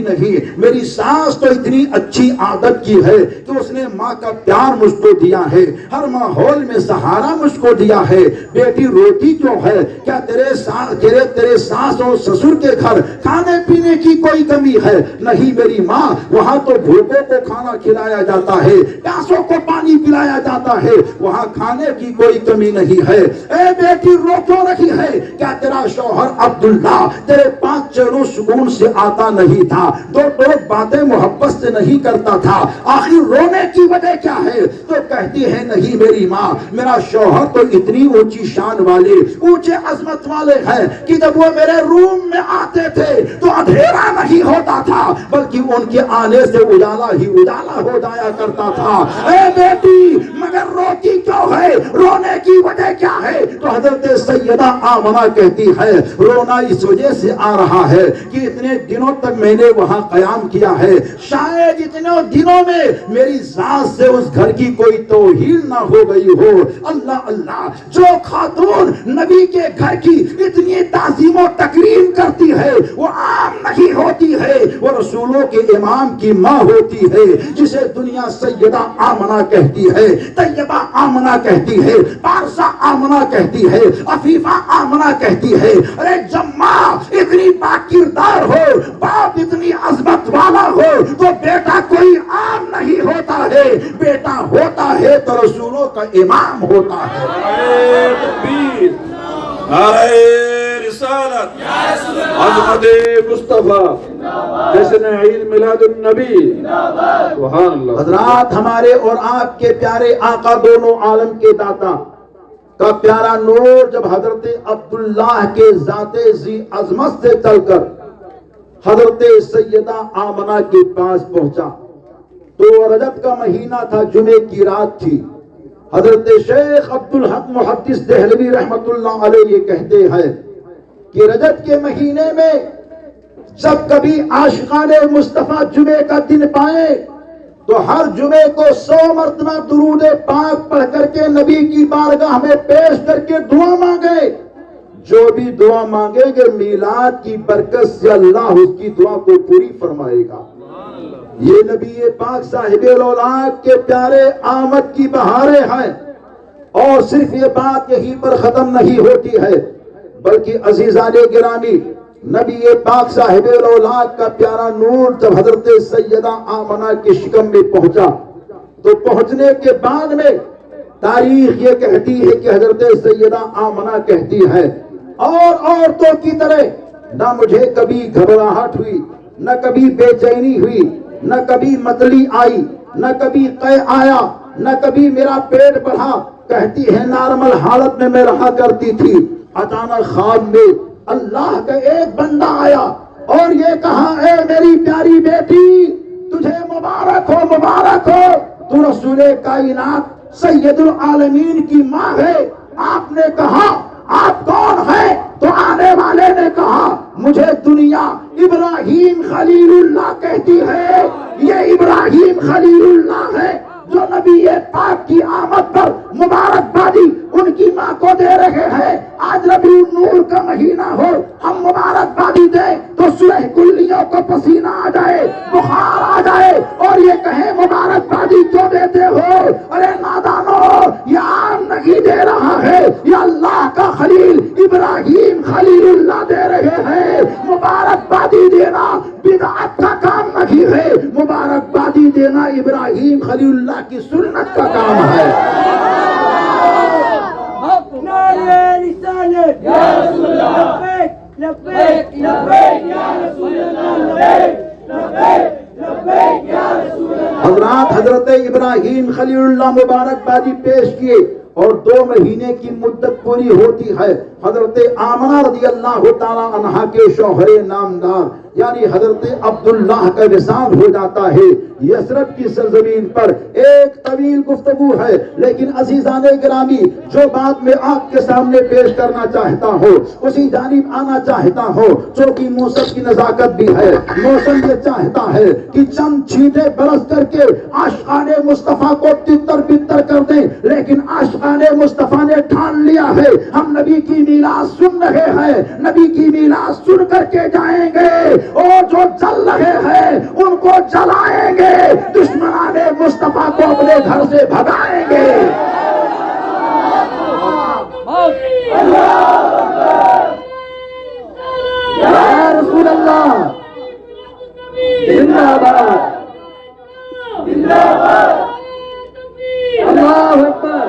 میری ساس تو اتنی اچھی عادت کی ہے کہ اس نے ماں کا پیار مجھ کو دیا ہے, ہر ماحول میں سہارا مجھ کو دیا ہے. بیٹی روتی کیوں ہے؟ کیا تیرے ساس اور سسر کے گھر کھانے پینے کی کوئی کمی ہے؟ نہیں میری ماں, وہاں تو بھوکوں کو کھانا کھلایا جاتا ہے, پیاسوں کو پانی پلایا جاتا ہے, وہاں کھانے کی کوئی کمی نہیں ہے. اے بیٹی رو کیوں رہی ہے؟ کیا تیرا شوہر عبداللہ تیرے پاس چین و سکون سے آتا نہیں تھا, دو باتیں محبت سے نہیں کرتا تھا؟ آخر رونے کی وجہ کیا ہے؟ تو کہتی ہے نہیں میری ماں, میرا شوہر تو اتنی اونچی شان والے, اونچے عظمت والے ہیں کہ جب وہ میرے روم میں آتے تھے تو اندھیرا نہیں ہوتا تھا بلکہ ان کے آنے سے اجالا ہی اجالا ہو جایا کرتا تھا. اے بیٹی مگر روتی کیوں ہے؟ رونے کی وجہ کیا ہے؟ تو حضرت سیدہ آمنہ کہتی ہے رونا اس وجہ سے آ رہا ہے کہ اتنے دنوں تک میں نے وہاں قیام کیا ہے, شاید اتنے دنوں میں میری ذات سے اس گھر کی کوئی توہین نہ ہو گئی ہو. اللہ اللہ, جو خاتون نبی کے گھر کی اتنی تعظیم و تکریم کرتی ہے وہ عام نہیں ہوتی ہے, وہ رسولوں کے امام کی ماں ہوتی ہے جسے دنیا سیدہ آمنہ کہتی ہے, طیبہ آمنہ کہتی ہے, پارسا آمنہ کہتی ہے, عفیفہ آمنہ کہتی ہے. ارے جب ماں اتنی باکردار ہو, باپ اتنی عظمت والا ہو تو بیٹا کوئی عام نہیں ہوتا ہے, بیٹا ہوتا ہے تو رسولوں کا امام ہوتا ہے. نعرہ تکبیر, نعرہ رسالت, عظمت مصطفیٰ, جشن عید میلاد النبی. سبحان اللہ. حضرات ہمارے اور آپ کے پیارے آقا دونوں عالم کے داتا کا پیارا نور جب حضرت عبداللہ کے ذات ذی عظمت سے چل کر حضرت سیدہ آمنہ کے پاس پہنچا تو رجب کا مہینہ تھا، جمعے کی رات تھی۔ حضرت شیخ عبدالحق محدث دہلوی رحمت اللہ علیہ یہ کہتے ہیں کہ رجب کے مہینے میں جب کبھی عاشقان مصطفیٰ جمعے کا دن پائے تو ہر جمعے کو 100 مرتبہ درود پاک پڑھ کر کے نبی کی بارگاہ میں پیش کر کے دعا مانگے۔ جو بھی دعا مانگے گے میلاد کی برکت سے اللہ اس کی دعا کو پوری فرمائے گا۔ یہ نبی پاک صاحب الاولاد کے پیارے آمد کی بہاریں ہیں، اور صرف یہ بات یہیں پر ختم نہیں ہوتی ہے، بلکہ عزیزان گرامی، نبی پاک صاحب الاولاد کا پیارا نور جب حضرت سیدہ آمنہ کے شکم میں پہنچا تو پہنچنے کے بعد میں تاریخ یہ کہتی ہے کہ حضرت سیدہ آمنہ کہتی ہے، اور عورتوں کی طرح نہ مجھے کبھی گھبراہٹ ہوئی، نہ کبھی بے چینی ہوئی، نہ کبھی متلی آئی، نہ کبھی قے آیا، نہ کبھی میرا پیٹ بڑھا۔ کہتی ہے نارمل حالت میں میں رہا کرتی تھی، اچانک خواب میں اللہ کا ایک بندہ آیا اور یہ کہا، اے میری پیاری بیٹی، تجھے مبارک ہو، مبارک ہو، تو رسول کائنات سید العالمین کی ماں ہے۔ آپ نے کہا آپ کون ہیں؟ تو آنے والے نے کہا مجھے دنیا ابراہیم خلیل اللہ کہتی ہے۔ یہ ابراہیم خلیل اللہ ہے جو نبی پاک کی آمد پر مبارکبادی ان کی ماں کو دے رہے ہیں۔ آج ربیع النور کا مہینہ ہو، ہم مبارکبادی دیں تو سلح کلیوں کو پسینہ آ جائے، بخار آ جائے، اور یہ کہیں مبارکبادی کیوں دیتے ہو؟ ارے نادانو، یہ عام نہیں دے رہا ہے، یہ اللہ کا خلیل ابراہیم خلیل اللہ دے رہے ہیں۔ مبارکبادی دینا بدعت کا کام نہیں ہے، مبارکبادی دینا ابراہیم خلیل اللہ کی سنت کا کام ہے۔ حضرات حضرت ابراہیم خلیل اللہ مبارکبادی پیش کیے اور 2 مہینے کی مدت پوری ہوتی ہے۔ حضرت آمنہ رضی اللہ تعالی عنہا کے شوہر نامدار یعنی حضرت عبداللہ کا وصال ہو جاتا ہے۔ یثرب کی سرزمین پر ایک طویل گفتگو ہے، لیکن عزیزان گرامی جو بات میں آپ کے سامنے پیش کرنا چاہتا ہوں اسی جانب آنا چاہتا ہوں، چونکہ موسم کی نزاکت بھی ہے۔ موسم یہ چاہتا ہے کہ چند چھینٹے برس کر کے عاشقان مصطفیٰ کو تتر بتر کر دیں، لیکن عاشقان مصطفیٰ نے ٹھان لیا ہے ہم نبی کی میلاد سن رہے ہیں، نبی کی میلاد سن کر کے جائیں گے، اور جو جل رہے ہیں ان کو جلائیں گے، دشمنان مصطفیٰ کو اپنے گھر سے بھگائیں گے۔ یا رسول اللہ زندہ باد، زندہ باد، اللہ اکبر،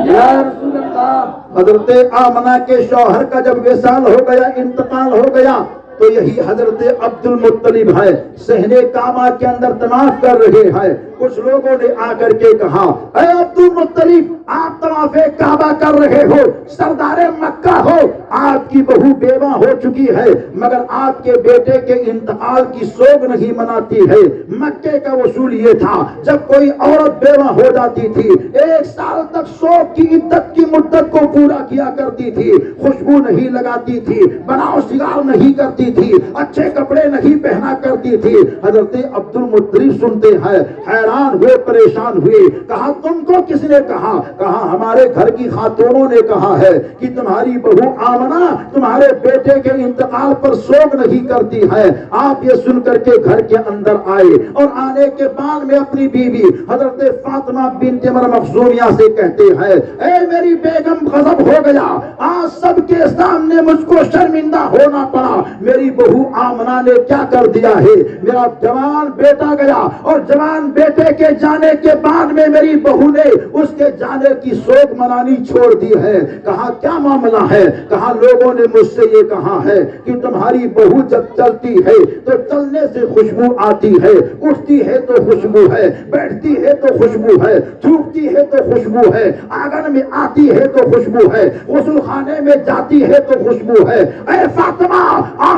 یا رسول اللہ۔ حضرت آمنہ کے شوہر کا جب وصال ہو گیا، انتقال ہو گیا، تو یہی حضرت عبد المطلب ہے، صحن کعبہ کے اندر طواف کر رہے ہیں۔ کچھ لوگوں نے آ کر کے کہا، اے عبد المطلب، آپ طواف کعبہ کر رہے ہو، سردار مکہ ہو، آپ کی بہو بیوہ ہو چکی ہے، مگر آپ کے بیٹے کے انتقال کی سوگ نہیں مناتی ہے۔ مکے کا اصول یہ تھا جب کوئی عورت بیوہ ہو جاتی تھی 1 سال تک سوگ کی عدت کی مدت کو پورا کیا کرتی تھی، خوشبو نہیں لگاتی تھی، بناؤ سگار نہیں کرتی تھی، اچھے کپڑے نہیں پہنا کرتی تھی۔ حضرت عبد المطلب سنتے ہیں، حیران ہوئے، پریشان ہوئے، کہا تم کو کس نے کہا؟ کہا ہمارے گھر کی خاتونوں نے کہا ہے کہ تمہاری بہو آمنہ تمہارے بیٹے کے انتقال پر سوگ نہیں کرتی ہے۔ آپ یہ سن کر کے گھر کے اندر آئے، اور آنے کے بعد میں اپنی بیوی حضرت فاطمہ بنت عمر مخزومیہ سے کہتے ہیں، اے میری بیگم، غضب ہو گیا، آج سب کے سامنے مجھ کو شرمندہ ہونا پڑا۔ میری بہو آمنہ نے کیا کر دیا ہے؟ میرا جوان بیٹا گیا، اور جوان بیٹے کے جانے کے بعد میں میری بہو نے اس کے جانے کی سوگ منانی چھوڑ دی ہے۔ کہا کیا معاملہ ہے؟ کہا لوگوں نے مجھ سے یہ کہا ہے کہ تمہاری بہو جب چلتی ہے تو چلنے سے خوشبو آتی ہے، اٹھتی ہے تو خوشبو ہے، بیٹھتی ہے تو خوشبو ہے، تھوکتی ہے تو خوشبو ہے، آنگن میں آتی ہے تو خوشبو ہے، غسل خانے میں جاتی ہے تو خوشبو ہے۔ اے فاطمہ،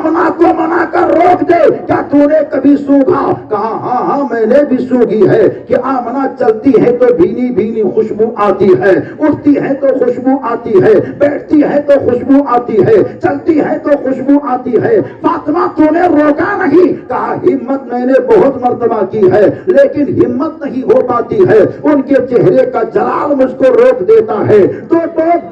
آمنہ کو منا کر روک دے، کیا تو نے کبھی سونگا؟ کہا ہاں میں نے بھی سونگی ہے کہ آمنہ چلتی ہے تو بھینی بھینی خوشبو آتی ہے، اٹھتی ہے تو خوشبو آتی ہے، بیٹھتی ہے تو خوشبو آتی ہے، چلتی ہے تو خوشبو آتی ہے۔ فاطمہ تو نے روکا نہیں، کہا ہمت میں نے بہت مرتبہ کی ہے لیکن ہمت نہیں ہو پاتی ہے، ان کے چہرے کا جلال مجھ کو روک دیتا ہے، تو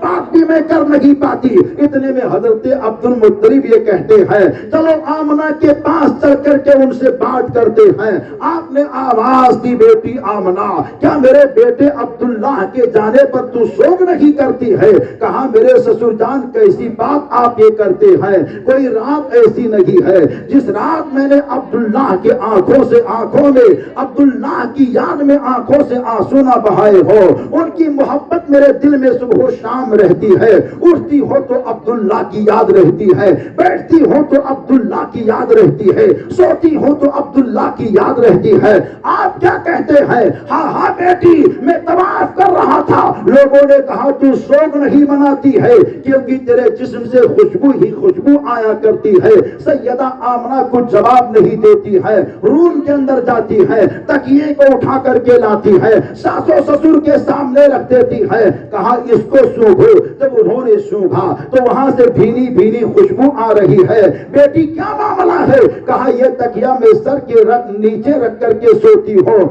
بات بھی میں کر نہیں پاتی۔ اتنے میں حضرت عبد المطلب یہ کہتے ہیں چلو آمنہ کے پاس چل کر کے ان سے بات کرتے ہیں۔ آپ نے آواز دی، بیٹی آمنہ کیا میرے بیٹے عبداللہ کے جانے پر تو سوگ نہیں کرتی ہے؟ کہا میرے سسر جان کیسی بات آپ یہ کرتے ہیں، کوئی رات ایسی نہیں ہے جس رات میں نے عبداللہ کے آنکھوں سے آنکھوں میں، عبداللہ کی یاد میں آنکھوں سے آنسو نہ بہائے ہو۔ ان کی محبت میرے دل میں صبح و شام رہتی ہے، اٹھتی ہو تو عبداللہ کی یاد رہتی ہے، بیٹھتی ہو تو عبداللہ کی یاد رہتی ہے، سوتی ہو تو عبداللہ کی یاد رہتی ہے۔ آپ کیا کہتے ہیں؟ ہاں بیٹی میں طواف کر رہا تھا، لوگوں نے کہا تو سوگ نہیں مناتی ہے کیونکہ تیرے جسم سے خوشبو ہی خوشبو آیا کرتی ہے۔ سیدہ آمنہ کچھ جواب نہیں دیتی ہے، روم کے اندر جاتی ہے، تکیے کو اٹھا کر کے لاتی ہے، ساس و سسر کے سامنے رکھ دیتی ہے، کہا اس کو سونگھو۔ جب انہوں نے سونگھا تو وہاں سے بھینی بھینی خوشبو آ رہی ہے۔ بیٹی کیا معاملہ ہے؟ کہا یہ تکیہ میں سر کے نیچے رکھ کر کے سوتی ہوں،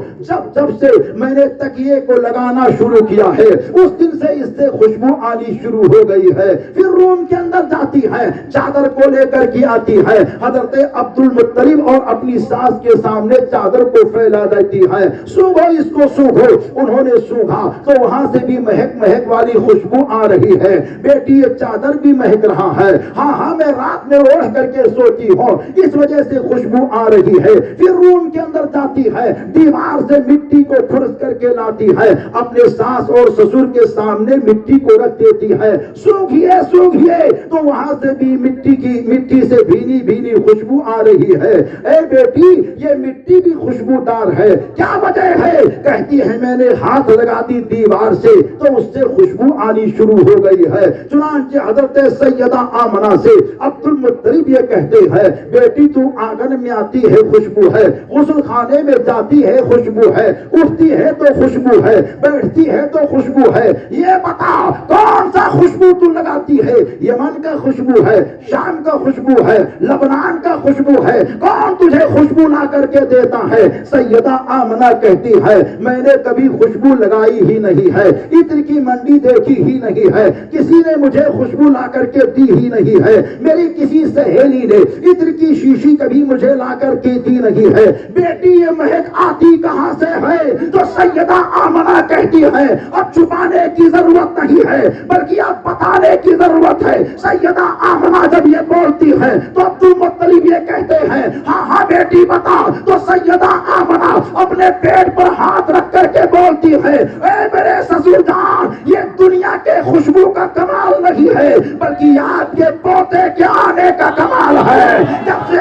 جب سے میں نے تکیے کو لگانا شروع کیا ہے اس دن سے اس سے خوشبو آنی شروع ہو گئی ہے۔ پھر روم کے اندر جاتی ہے، چادر کو لے کر کے آتی ہے، حضرت عبد المطلب اور اپنی ساس کے سامنے چادر کو پھیلا دیتی ہے، سونگھو اس کو سونگھو۔ انہوں نے سونگھا تو وہاں سے بھی مہک والی خوشبو آ رہی ہے۔ بیٹی یہ چادر بھی مہک رہا ہے، ہاں میں رات میں اوڑھ کر کے سوتی ہوں اس وجہ سے خوشبو آ رہی ہے۔ پھر روم کے اندر جاتی ہے، دیوار سے مٹی کو پھرس کر کے لاتی ہے، اپنے ساس اور سسر کے سامنے مٹی کو رکھ دیتی ہے، سونگھیے سونگھیے، تو وہاں سے بھی مٹی سے بھینی بھینی خوشبو آ رہی ہے۔ اے بیٹی یہ مٹی بھی خوشبودار ہے، کیا وجہ ہے؟ کہتی ہے میں نے ہاتھ لگا دی دیوار سے تو اس سے خوشبو آنی شروع ہو گئی ہے۔ چنانچہ حضرت سیدہ آمنہ سے عبد المطلب یہ کہتے ہیں بیٹی تو آنگن میں آتی ہے خوشبو ہے، غسل خانے میں جاتی ہے خوشبو ہے، اٹھتی ہے تو خوشبو ہے، بیٹھتی ہے تو خوشبو ہے، یہ بتا کون سا خوشبو تو لگاتی ہے؟ یمن کا خوشبو ہے، شام کا خوشبو ہے، لبنان کا خوشبو ہے، کون تجھے خوشبو لا کر کے دیتا ہے؟ سیدہ آمنہ کہتی ہے میں نے کبھی خوشبو لگائی ہی نہیں ہے، عطر کی منڈی دیکھی ہی نہیں ہے، کسی نے مجھے خوشبو لا کر کے دی ہی نہیں ہے، میری کسی سہیلی نے عطر کی شیشی کبھی مجھے لا کر کے دی نہیں ہے۔ بیٹی یہ مہک آتی کہاں سے ہے؟ تو سیدہ آمنہ کہتی ہے اب چھپانے کی ضرورت نہیں ہے بلکہ اب بتانے کی ضرورت ہے۔ سیدہ آمنہ جب یہ بولتی ہے تو عبد المطلب یہ کہتے ہیں ہاں بیٹی بتا۔ تو سیدہ آمنہ اپنے پیٹ پر ہاتھ رکھ کر کے بولتی ہے اے میرے سسر جان یہ دنیا کے خوشبو کا کمال نہیں ہے بلکہ آپ کے پوتے کے آنے کا کمال ہے۔ جب سے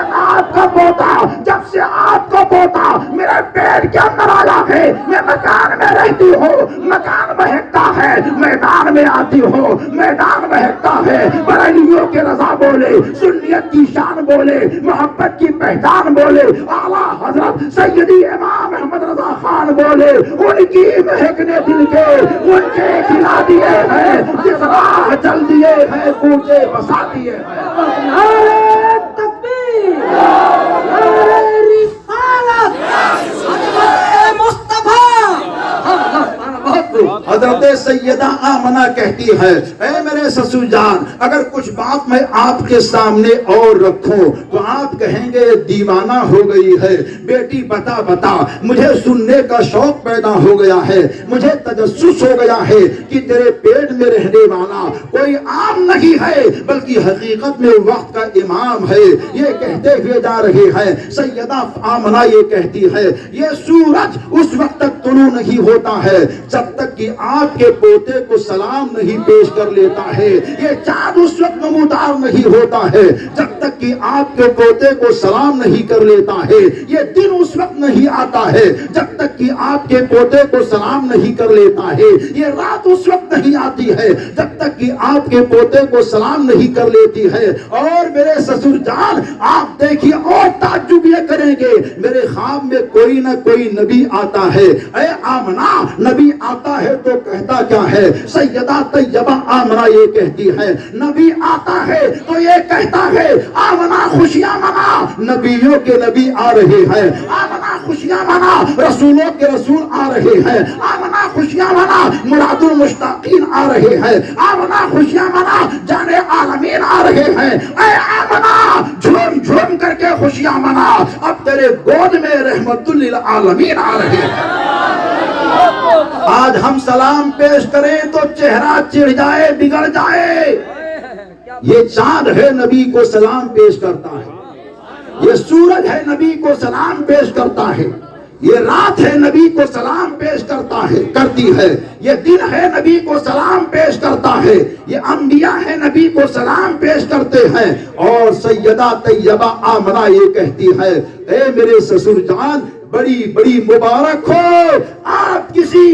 آپ کا پوتا میرے پیٹ کے اندر آیا ہے میں مکان میں رہتی ہوں، مکان مہکتا ہے، میدان میں آتی ہوں، میدان مہکتا ہے۔ بریلیوں کے رضا بولے، سنیت کی شان بولے، محبت کی پہچان بولے، اعلیٰ حضرت سیدی امام احمد رضا خان بولے، ان کی مہکنے دل کے ان کے کھلا دیے ہیں، جس راہ چل دیے ہیں کوچے بسا دیے ہیں۔ نعرہ تکبیر، نعرہ رسالت، حضرت مصطفیٰ۔ حضرت سیدہ آمنہ کہتی ہے اے میرے سسر جان اگر کچھ بات میں آپ کے سامنے اور رکھوں تو آپ کہیں گے دیوانہ ہو گئی ہے۔ بیٹی بتا مجھے سننے کا شوق پیدا ہو گیا ہے، مجھے تجسس ہو گیا ہے کہ تیرے پیٹ میں رہنے والا کوئی عام نہیں ہے بلکہ حقیقت میں وقت کا امام ہے۔ یہ کہتے ہوئے جا رہے ہیں سیدہ آمنہ یہ کہتی ہے یہ سورج اس وقت تک طلوع نہیں ہوتا ہے جب تک کہ آپ کے پوتے کو سلام نہیں پیش کر لیتا ہے. یہ چاند اس وقت نمودار نہیں ہوتا ہے جب تک کہ آپ کے پوتے کو سلام نہیں کر لیتا ہے. یہ دن اس وقت نہیں آتا ہے جب تک کہ آپ کے پوتے کو سلام نہیں کر لیتا ہے. یہ رات اس وقت نہیں آتی ہے جب تک کہ آپ کے پوتے کو سلام نہیں کر لیتی ہے. اور میرے سسر جان آپ دیکھیے اور تعجب یہ کریں گے, میرے خواب میں کوئی نہ کوئی نبی آتا ہے. اے آمنہ, نبی آتا ہے تو کہتا کیا ہے؟ سیدہ طیبہ آمنہ یہ کہتی ہے. نبی آتا ہے تو یہ کہتا ہے آمنہ خوشیاں منا, نبیوں کے نبی آ رہے ہیں. آمنہ خوشیاں منا, رسولوں کے رسول آ رہے ہیں. آمنہ خوشیاں منا, مراد المشتاقین آ رہے ہیں. آمنہ خوشیاں منا, جانے عالمین آ رہے ہیں. اے آمنہ جھوم جھوم کر کے خوشیاں منا, اب تیرے گود میں رحمت للعالمین آ رہے ہیں. آج ہم سلام پیش کریں تو چہرہ چڑھ جائے, بگڑ جائے. یہ چاند ہے نبی کو سلام پیش کرتا ہے, یہ سورج ہے نبی کو سلام پیش کرتا ہے, یہ رات ہے نبی کو سلام پیش کرتا ہے کرتی ہے, یہ دن ہے نبی کو سلام پیش کرتا ہے, یہ انبیاء ہے نبی کو سلام پیش کرتے ہیں. اور سیدہ طیبہ آمنہ یہ کہتی ہے اے میرے سسر جان بڑی بڑی مبارک ہو, آپ کسی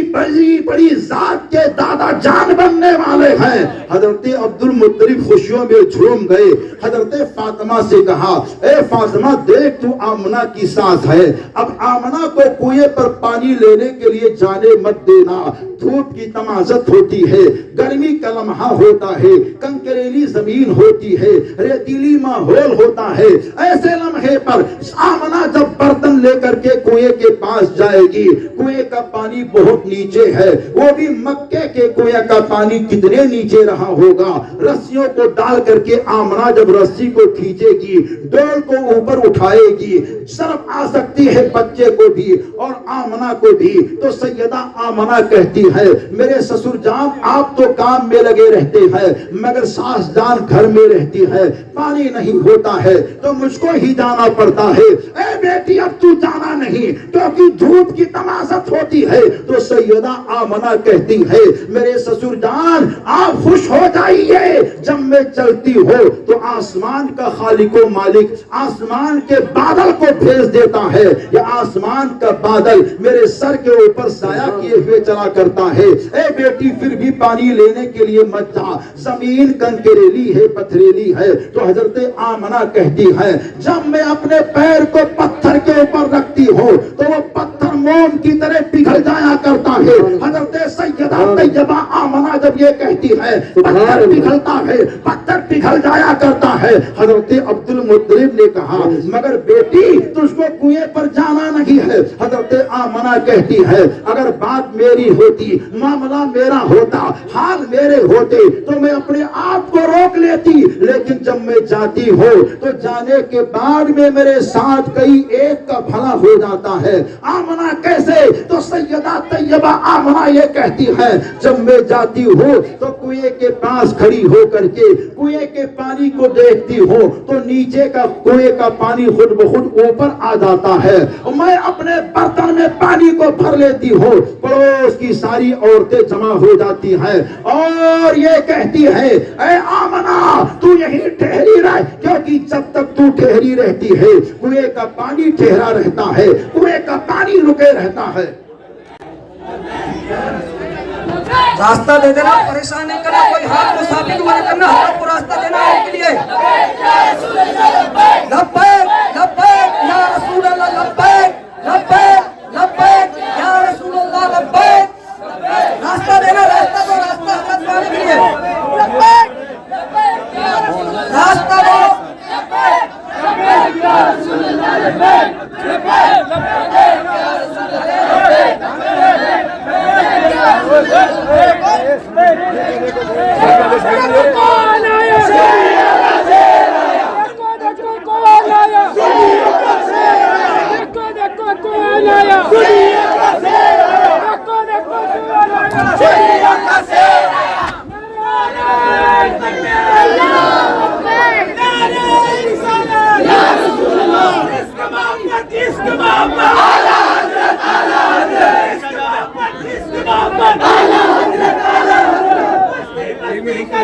بڑی ذات کے دادا جان بننے والے ہیں. حضرت عبد المطلب خوشیوں میں جھوم گئے. حضرت فاطمہ سے کہا اے فاطمہ دیکھ تو آمنہ کی ساس ہے, اب آمنہ کو کنویں پر پانی لینے کے لیے جانے مت دینا. دھوپ کی تمازت ہوتی ہے, گرمی کا لمحہ ہوتا ہے, کنکریلی زمین ہوتی ہے, ریتیلی ماحول ہوتا ہے. ایسے لمحے پر آمنہ جب برتن لے کر کے کنویں کے پاس جائے گی, کنویں کا پانی بہت نیچے ہے, وہ بھی مکے کے کنویں کا پانی کتنے نیچے رہا ہوگا. رسیوں کو ڈال کر کے آمنہ جب رسی کو کھینچے گی, ڈول کو اوپر اٹھائے گی, شرم آ سکتی ہے بچے کو بھی اور آمنہ کو بھی. تو سیدہ آمنہ کہتی ہے میرے سسر جان آپ تو کام میں لگے رہتے ہیں مگر ساس جان گھر میں رہتی ہے, پانی نہیں ہوتا ہے تو مجھ کو ہی جانا پڑتا ہے. اے بیٹی اب تو جانا نہیں کیونکہ دھوپ کی تمازت ہوتی ہے. تو سیدہ آمنہ کہتی ہے میرے سسر جان آپ خوش ہو جائیے, جب میں چلتی ہو تو آسمان کا خالق و مالک آسمان کے بادل کو بھیج دیتا ہے. یہ آسمان کا بادل میرے سر کے اوپر سایہ کیے ہوئے چلا کرتا ہے. اے بیٹی پھر بھی پانی لینے کے لیے مت جا, زمین کنکریلی ہے, پتھریلی ہے. تو حضرت آمنہ کہتی ہے جب میں اپنے پیر کو پتھر کے اوپر رکھتی ہوں تو وہ پتھر موم کی طرح پگھل جایا کرتا ہے. حضرت سیدہ طیبہ آمنہ جب یہ کہتی ہے پتھر پگھلتا ہے, پتھر پگھل جایا کرتا ہے. حضرت عبد المطلب نے کہا مگر بیٹی تجھ کو کنویں پر جانا نہیں ہے. حضرت آمنہ کہتی ہے اگر بات میری ہوتی, معاملہ میرا ہوتا, حال میرے ہوتے تو میں اپنے آپ کو روک لیتی, لیکن جب میں جاتی ہوں تو جانے کے بعد میں میرے ساتھ کئی ایک کا بھلا ہو جاتا ہے. آمنہ کیسے؟ تو سیدہ طیبہ آمنہ یہ کہتی ہے جب میں جاتی ہوں تو کنویں کے پاس کھڑی ہو کر کے کنویں کے پانی کو دیکھتی ہوں تو نیچے کا کنویں کا پانی خود بخود اوپر آ جاتا ہے. میں اپنے برتن میں پانی کو بھر لیتی ہوں, پڑوس کی ساری عورتیں جمع ہو جاتی ہیں اور یہ کہتی ہے اے آمنہ تو یہیں ٹھہری رہ, کیونکہ جب تک تو ٹھہری رہتی ہے کنویں کا پانی ٹھہرا رہتا ہے, کنویں کا پانی رکے رہتا ہے. راستہ دے دینا, پریشان نہیں کرنا, کوئی ہاتھ کو ثابت نہیں کرنا, ہاتھ کو راستہ دینا ہے ان کے لیے. لبیک لبیک یا رسول اللہ, لبیک لبیک لبیک یا رسول اللہ, لبیک. راستہ دینا, راستہ دو, راستہ حضرت والے کے لیے. راستہ دو.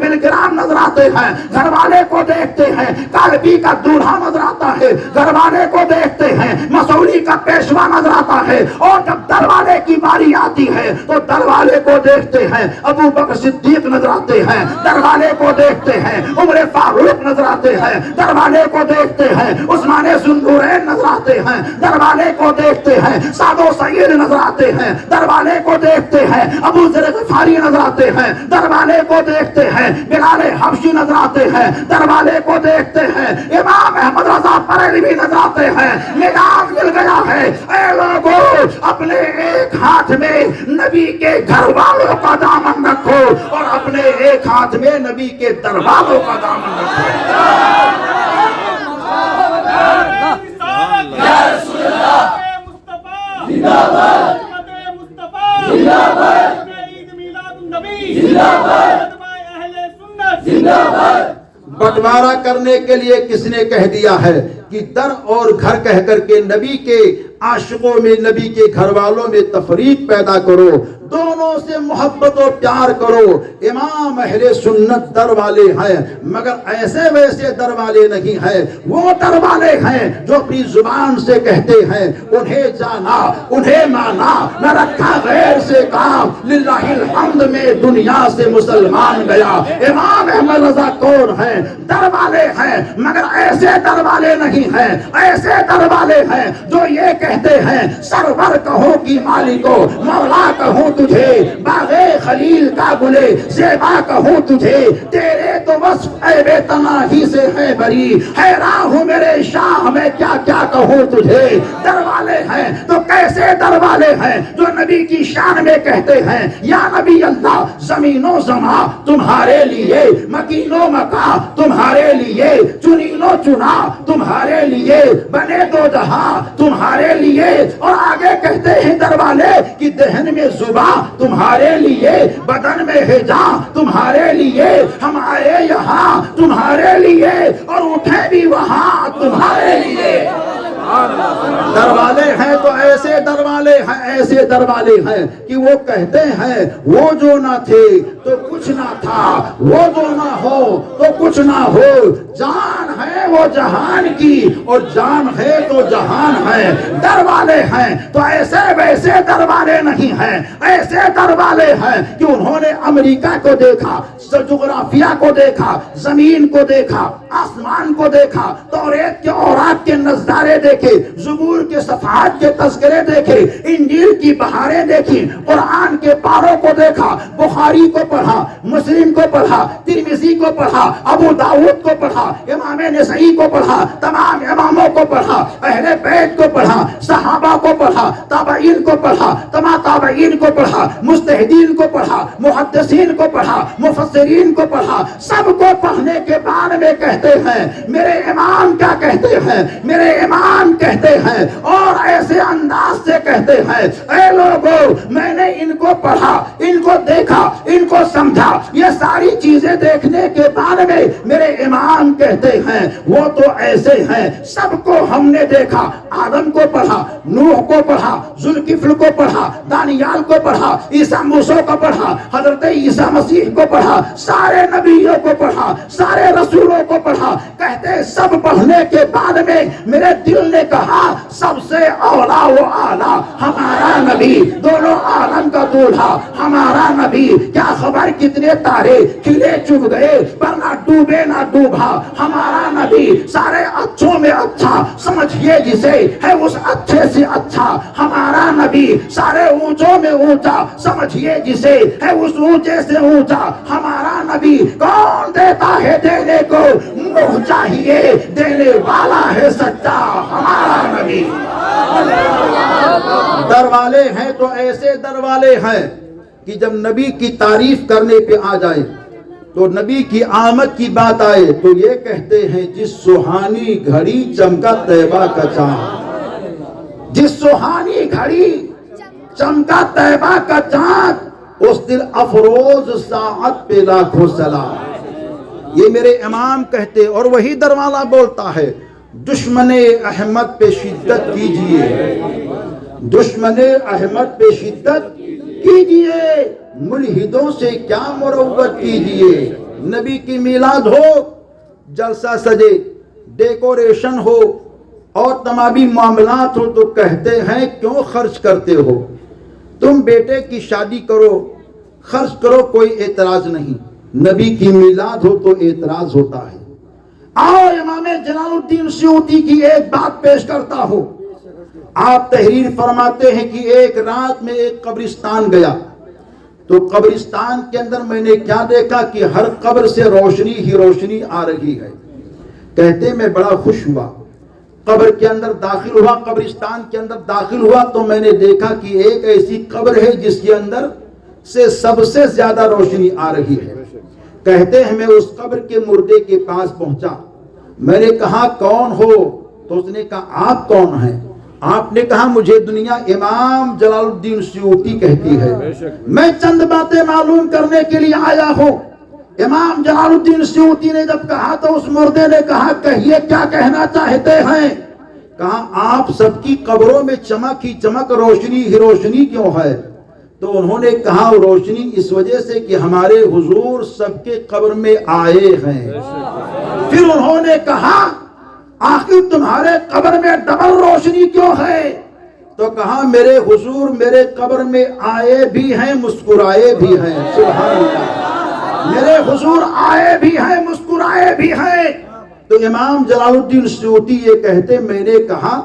بلگرام نظر آتے ہیں، گھر والے کو دیکھتے ہیں، کالبی کا دولہا نظر آتا ہے، گھر والے کو دیکھتے ہیں، مسوری کا پیشوا نظر آتا ہے، اور جب دروالے کی باری آتی ہے تو دروالے کو دیکھتے ہیں، ابو بکر صدیق نظر آتے ہیں، دروالے کو دیکھتے ہیں، عمر فاروق نظر آتے ہیں، دروالے کو دیکھتے ہیں، عثمان ذوالنورین نظر آتے ہیں، دروالے کو دیکھتے ہیں، سعد و سعید نظر آتے ہیں، دروالے کو دیکھتے ہیں، ابو ذر غفاری نظر آتے ہیں، دروالے کو دیکھتے ہیں، بلال حبشی نظر آتے ہیں، دروالے کو دیکھتے ہیں، امام احمد رضا بریلوی نظر آتے ہیں۔ مزاج مل گیا ہے، اے لوگوں اپنے ایک ہاتھ میں نبی کے گھر والوں کا دامن رکھو اور اپنے ایک ہاتھ میں نبی کے دروازوں کا دامن رکھو۔ یا رسول اللہ مصطفیٰ زندہ باد، مصطفیٰ زندہ باد، عید میلاد النبی زندہ باد، اہل سنت زندہ باد۔ بٹوارا کرنے کے لیے کس نے کہہ دیا ہے کہ در اور گھر کہہ کر کے نبی کے عاشقوں میں، نبی کے گھر والوں میں تفریق پیدا کرو، دونوں سے محبت و پیار کرو۔ امام اہل سنت در والے ہیں، مگر ایسے ویسے در والے نہیں ہیں، وہ در والے ہیں جو اپنی زبان سے کہتے ہیں انہیں جانا انہیں مانا، نہ رکھا غیر سے کام، للہ الحمد میں دنیا سے مسلمان گیا۔ امام احمد رضا کون ہیں؟ در والے ہیں، مگر ایسے در والے نہیں ہیں، ایسے در والے ہیں جو یہ کہتے ہیں سرور کہوں کی مالکو، مولا کہوں تجھے، باغ خلیل کا گلے زیبا کہوں تجھے، تیرے تو وصف عیب تناہی سے ہے بری، حیران ہوں میرے شاہ میں کیا کیا کہوں تجھے۔ در والے ہیں تو کیسے در والے ہیں جو نبی کی شان میں کہتے ہیں یا نبی اللہ زمین و زمان تمہارے لیے، مکین و مکان تمہارے لیے، چنین و چنا تمہارے لیے، بنے دو جہاں تمہارے لیے، اور آگے کہتے ہیں در والے کہ دہن میں زباں تمہارے لیے، بدن میں ہے جان تمہارے لیے، ہم آئے یہاں تمہارے لیے اور اٹھے بھی وہاں تمہارے لیے۔ دروالے ہیں تو ایسے دروالے ہیں، ایسے دروالے ہیں کہ وہ کہتے ہیں وہ جو نہ تھے تو کچھ نہ تھا، وہ جو نہ ہو تو کچھ نہ ہو، جان ہے وہ جہان کی اور جان ہے تو جہان ہے۔ دروالے ہیں تو ایسے ویسے دروالے نہیں ہیں، ایسے دروالے ہیں کہ انہوں نے امریکہ کو دیکھا، جغرافیہ کو دیکھا، زمین کو دیکھا، آسمان کو دیکھا، توریت کے اوراق کے نظارے دیکھے، زبور کے صفحات کے تذکرے دیکھے، انجیل کی بہاریں دیکھی، قرآن کے پاروں کو دیکھا، بخاری کو پڑھا، مسلم کو پڑھا، ترمذی کو پڑھا، ابو داؤد کو پڑھا، امام نسائی کو پڑھا، تمام اماموں کو پڑھا، اہل بیت کو پڑھا، صحابہ کو پڑھا، تابعین کو پڑھا، تمام تابعین کو پڑھا، مجتہدین کو پڑھا، محدثین کو پڑھا، مفسرین کو پڑھا، سب کو پڑھنے کے بعد میں کہتے ہیں میرے امام کیا کہتے ہیں، میرے امام کہتے ہیں، اور ایسے انداز سے کہتے ہیں اے لوگوں میں نے ان کو پڑھا، ان کو دیکھا، ان کو سمجھا، یہ ساری چیزیں دیکھنے کے بعد میں میرے امام کہتے ہیں وہ تو ایسے ہیں، سب کو ہم نے دیکھا، آدم کو پڑھا، نوح کو پڑھا، ذوالکفل کو پڑھا، دانیال کو پڑھا، عیسیٰ موسیٰ کو پڑھا، حضرت عیسیٰ مسیح کو پڑھا، سارے نبیوں کو پڑھا، سارے رسولوں کو پڑھا، کہتے سب پڑھنے کے بعد میں میرے دل نے کہا سب سے اولا و اعلیٰ ہمارا نبی، دونوں عالم کا دولہا ہمارا نبی، کیا خبر کتنے تارے کھلے چب گئے پر نہ ڈوبے نہ ڈوبا، ہمارا نبی سارے اچھوں میں اچھا سمجھیے جسے ہے اس اچھے سے اچھا، ہمارا نبی سارے اونچوں میں اونچا سمجھیے جسے ہے اس اونچے سے اونچا، ہمارا نبی کون دیتا ہے دینے کو، منہ چاہیے دینے والا ہے سچا ہمارا نبی۔ دروالے ہیں تو ایسے دروالے ہیں کہ جب نبی کی تعریف کرنے پہ آ جائے تو نبی کی آمد کی بات آئے تو یہ کہتے ہیں جس سہانی گھڑی چمکا طیبہ کا چاند، جس سہانی گھڑی چمکا طیبہ کا چاند، اس دل افروز ساعت پہ لاکھوں سلام۔ یہ میرے امام کہتے اور وہی دروالا بولتا ہے دشمن احمد پہ شدت کیجئے، دشمن احمد پہ شدت کیجئے، ملحدوں سے کیا مروت کیجئے. نبی کی میلاد ہو، جلسہ سجے، ڈیکوریشن ہو اور تمامی معاملات ہو تو کہتے ہیں کیوں خرچ کرتے ہو. تم بیٹے کی شادی کرو، خرچ کرو، کوئی اعتراض نہیں. نبی کی میلاد ہو تو اعتراض ہوتا ہے. آؤ امام جلال الدین سیوطی کی ایک بات پیش کرتا ہوں. آپ تحریر فرماتے ہیں کہ ایک رات میں ایک قبرستان گیا تو قبرستان کے اندر میں نے کیا دیکھا کہ ہر قبر سے روشنی ہی روشنی آ رہی ہے. کہتے میں بڑا خوش ہوا، قبر کے اندر داخل ہوا، قبرستان کے اندر داخل ہوا تو میں نے دیکھا کہ ایک ایسی قبر ہے جس کے اندر سے سب سے زیادہ روشنی آ رہی ہے. کہتے ہیں میں اس قبر کے مردے کے پاس پہنچا. میں نے کہا کون ہو؟ تو اس نے کہا آپ کون ہیں؟ آپ نے کہا مجھے دنیا امام جلال الدین سیوطی کہتی ہے. میں چند باتیں معلوم کرنے کے لیے آیا ہوں. امام جلال الدین سیوطی نے جب کہا تو اس مردے نے کہا کہیے کیا کہنا چاہتے ہیں؟ کہا آپ سب کی قبروں میں چمک ہی چمک، روشنی ہی روشنی کیوں ہے؟ تو انہوں نے کہا روشنی اس وجہ سے کہ ہمارے حضور سب کے قبر میں آئے ہیں. پھر انہوں نے کہا آخر تمہارے قبر میں ڈبل روشنی کیوں ہے؟ تو کہا میرے حضور میرے قبر میں آئے بھی ہیں، مسکرائے بھی ہیں. سبحان اللہ، میرے حضور آئے بھی ہیں، مسکرائے بھی ہیں. تو امام جلال الدین سیوطی یہ کہتے میں نے کہا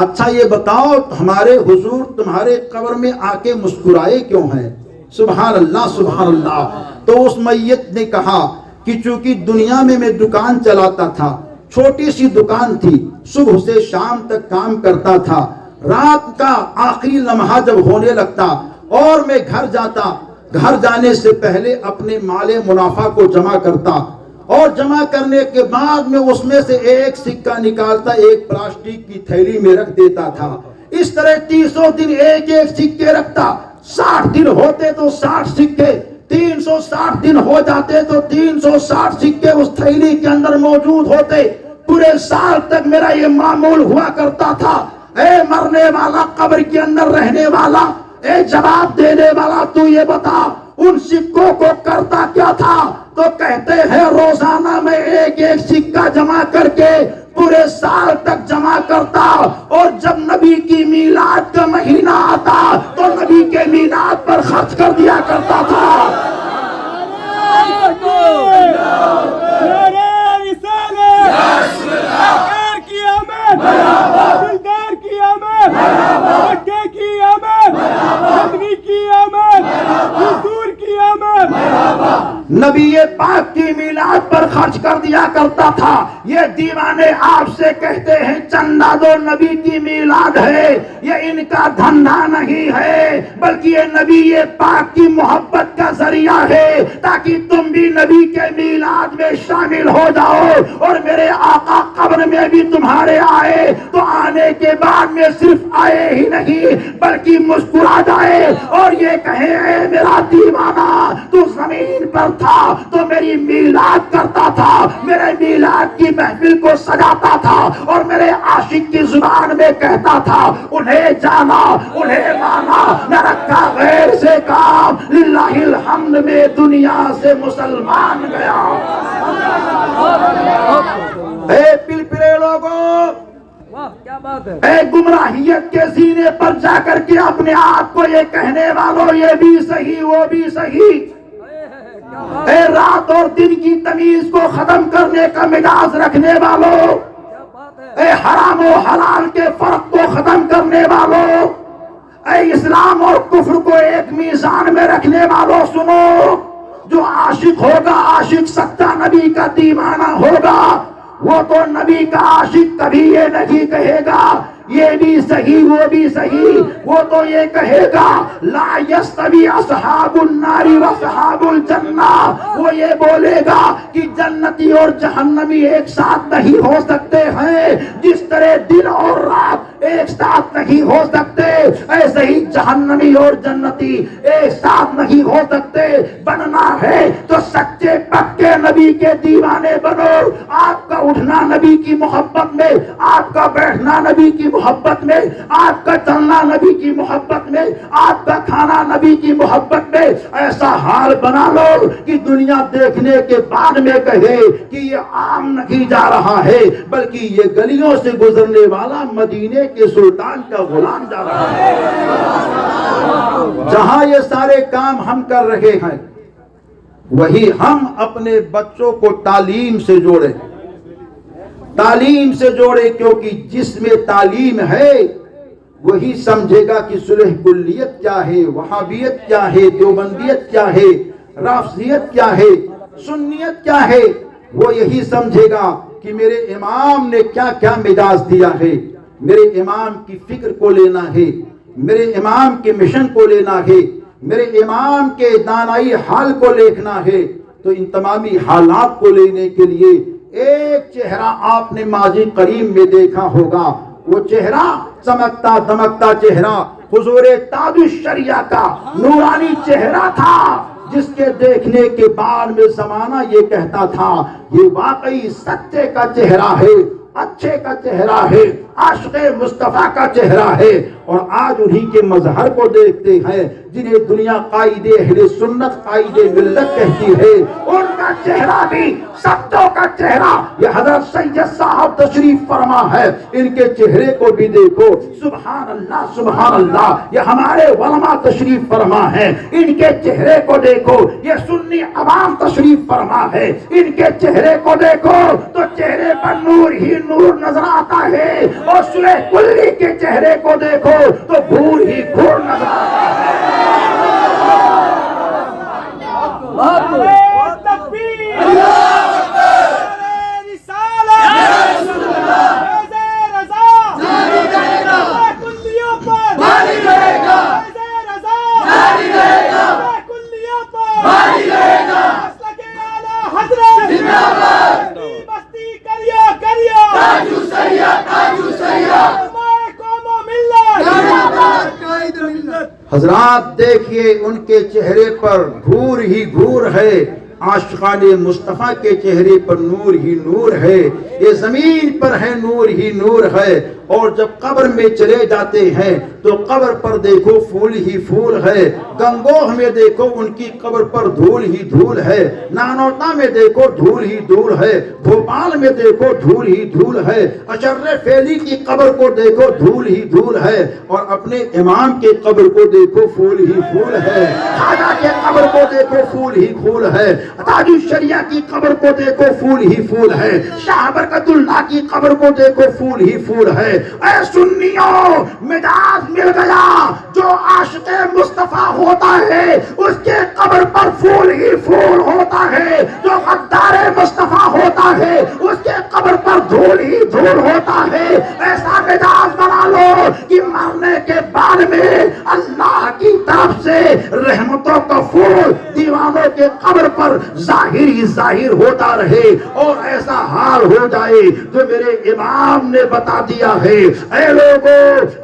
اچھا یہ بتاؤ ہمارے حضور تمہارے قبر میں آ کے مسکرائے کیوں ہیں؟ سبحان اللہ سبحان اللہ. تو اس میت نے کہا کہ چونکہ دنیا میں دکان چلاتا تھا، چھوٹی سی دکان تھی، صبح سے شام تک کام کرتا تھا. رات کا آخری لمحہ جب ہونے لگتا اور میں گھر جاتا، گھر جانے سے پہلے اپنے مال منافع کو جمع کرتا اور جمع کرنے کے بعد میں اس میں سے ایک سکہ نکالتا، ایک پلاسٹک کی تھیلی میں رکھ دیتا تھا. اس طرح 300 دن ایک ایک سکے رکھتا. 60 دن ہوتے تو 60 سکے، 360 دن ہو جاتے تو 360 سکے اس تھیلی کے اندر موجود ہوتے. پورے سال تک میرا یہ معمول ہوا کرتا تھا. اے مرنے والا، قبر کے اندر رہنے والا، اے جواب دینے والا، تو یہ بتا ان سکوں کو کرتا کیا تھا؟ تو کہتے ہیں روزانہ میں ایک ایک سکہ جمع کر کے پورے سال تک جمع کرتا اور جب نبی کی میلاد کا مہینہ آتا تو نبی کے میلاد پر خرچ کر دیا کرتا تھا. نبی پاک کی میلاد پر خرچ کر دیا کرتا تھا. یہ دیوانے آپ سے کہتے ہیں چندہ دو، نبی کی میلاد ہے. یہ ان کا دھندا نہیں ہے بلکہ یہ نبی پاک کی محبت کا ذریعہ ہے تاکہ تم بھی نبی کے میلاد میں شامل ہو جاؤ اور میرے آقا قبر میں بھی تمہارے آئے تو آنے کے بعد میں صرف آئے ہی نہیں بلکہ مسکرا جائے اور یہ کہے اے میرا دیوانہ تو زمین پر تھا تو میری میلاد کرتا تھا، میرے میلاد کی محفل کو سجاتا تھا اور میرے عاشق کی زبان میں کہتا تھا انہیں جانا انہیں مانا، نہ رکھا غیر سے کام، للہ الحمد میں دنیا سے مسلمان گیا. اے پلپلے لوگوں، اے گمراہیت کے سینے پر جا کر کے اپنے آپ کو یہ کہنے والوں یہ بھی صحیح وہ بھی صحیح، اے رات اور دن کی تمیز کو ختم کرنے کا مزاج رکھنے والوں، اے حرام و حلال کے فرق کو ختم کرنے والوں، اے اسلام اور کفر کو ایک میزان میں رکھنے والوں، سنو، جو عاشق ہوگا، عاشق سچا نبی کا دیوانہ ہوگا، وہ تو نبی کا عاشق کبھی یہ نہیں کہے گا یہ بھی صحیح وہ بھی صحیح، وہ تو یہ کہے گا لا یستوی اصحاب النار و اصحاب الجنہ. وہ یہ بولے گا کہ جنتی اور جہنمی ایک ساتھ نہیں ہو سکتے ہیں. جس طرح دن اور رات ایک ساتھ نہیں ہو سکتے، ایسے ہی جہنمی اور جنتی ایک ساتھ نہیں ہو سکتے۔ بننا ہے تو سچے پکے نبی کے دیوانے بنو۔ آپ کا اٹھنا نبی کی محبت میں، آپ کا بیٹھنا نبی کی محبت میں، آپ کا چلنا نبی کی محبت میں، آپ کا کھانا نبی کی محبت میں ایسا حال بنا لو کہ دنیا دیکھنے کے بعد میں کہے کہ یہ عام نہیں جا رہا ہے بلکہ یہ گلیوں سے گزرنے والا مدینے کے سلطان کا غلام جا رہا ہے۔ جہاں یہ سارے کام ہم کر رہے ہیں وہی ہم اپنے بچوں کو تعلیم سے جوڑیں، تعلیم سے جوڑیں، کیونکہ جس میں تعلیم ہے وہی سمجھے گا کہ صلح کلیت کیا ہے، وہابیت کیا ہے، دیوبندیت کیا ہے، رافضیت کیا ہے، سنیت کیا ہے۔ وہ یہی سمجھے گا کہ میرے امام نے کیا کیا مزاج دیا ہے، میرے امام کی فکر کو لینا ہے، میرے امام کے مشن کو لینا ہے، میرے امام کے دانائی حال کو دیکھنا ہے۔ تو ان تمامی حالات کو لینے کے لیے ایک چہرہ آپ نے ماضی قریب میں دیکھا ہوگا، وہ چہرہ چمکتا دمکتا چہرہ حضور تاج الشریعہ کا نورانی چہرہ تھا، جس کے دیکھنے کے بعد میں زمانہ یہ کہتا تھا یہ واقعی سچے کا چہرہ ہے، اچھے کا چہرہ ہے، عاشق مصطفیٰ کا چہرہ ہے۔ اور آج انہی کے مظہر کو دیکھتے ہیں جنہیں دنیا قائد اہل سنت قائد ملت کہتی ہے، ان کا چہرہ بھی سچوں کا چہرہ۔ یہ حضرت سید صاحب تشریف فرما ہے، ان کے چہرے کو بھی دیکھو، سبحان اللہ سبحان اللہ۔ یہ ہمارے علماء تشریف فرما ہے، ان کے چہرے کو دیکھو، یہ سنی عوام تشریف فرما ہے، ان کے چہرے کو دیکھو تو چہرے پر نور ہی نور نظر آتا ہے، اور صلح کلی کے چہرے کو دیکھو تو گھور ہی گھور نظر آتا ہے۔ حضرات دیکھیے ان کے چہرے پر گھور ہی گھور ہے، عاشقان مصطفیٰ کے چہرے پر نور ہی نور ہے، یہ زمین پر ہے نور ہی نور ہے۔ اور جب قبر میں چلے جاتے ہیں تو قبر پر دیکھو پھول ہی پھول ہے، گنگوہ میں دیکھو ان کی قبر پر دھول ہی دھول ہے، نانوتا میں دیکھو دھول ہی دھول ہے، بھوپال میں دیکھو دھول ہی دھول ہے، اشرف فیلی کی قبر کو دیکھو دھول ہی دھول ہے، اور اپنے امام کے قبر کو دیکھو پھول ہی پھول ہے، خواجہ کے قبر کو دیکھو پھول ہی پھول ہے، تاج الشریعہ کی قبر کو دیکھو پھول ہی پھول ہے، شاہ برکت اللہ کی قبر کو دیکھو پھول ہی پھول ہے۔ اے سنیوں، مزاج مل گیا، جو عاشق مصطفیٰ ہوتا ہے اس کے قبر پر پھول ہی پھول ہوتا ہے، جو غدار مصطفیٰ ہوتا ہے اس کے قبر پر دھول ہی دھول ہوتا ہے۔ ایسا مزاج بنا لو کہ مرنے کے بعد میں اللہ کی طرف سے رحمتوں کا پھول دیوانوں کے قبر پر ظاہر ہی ظاہر ہوتا رہے، اور ایسا حال ہو جائے جو میرے امام نے بتا دیا ہے۔ اے لوگو،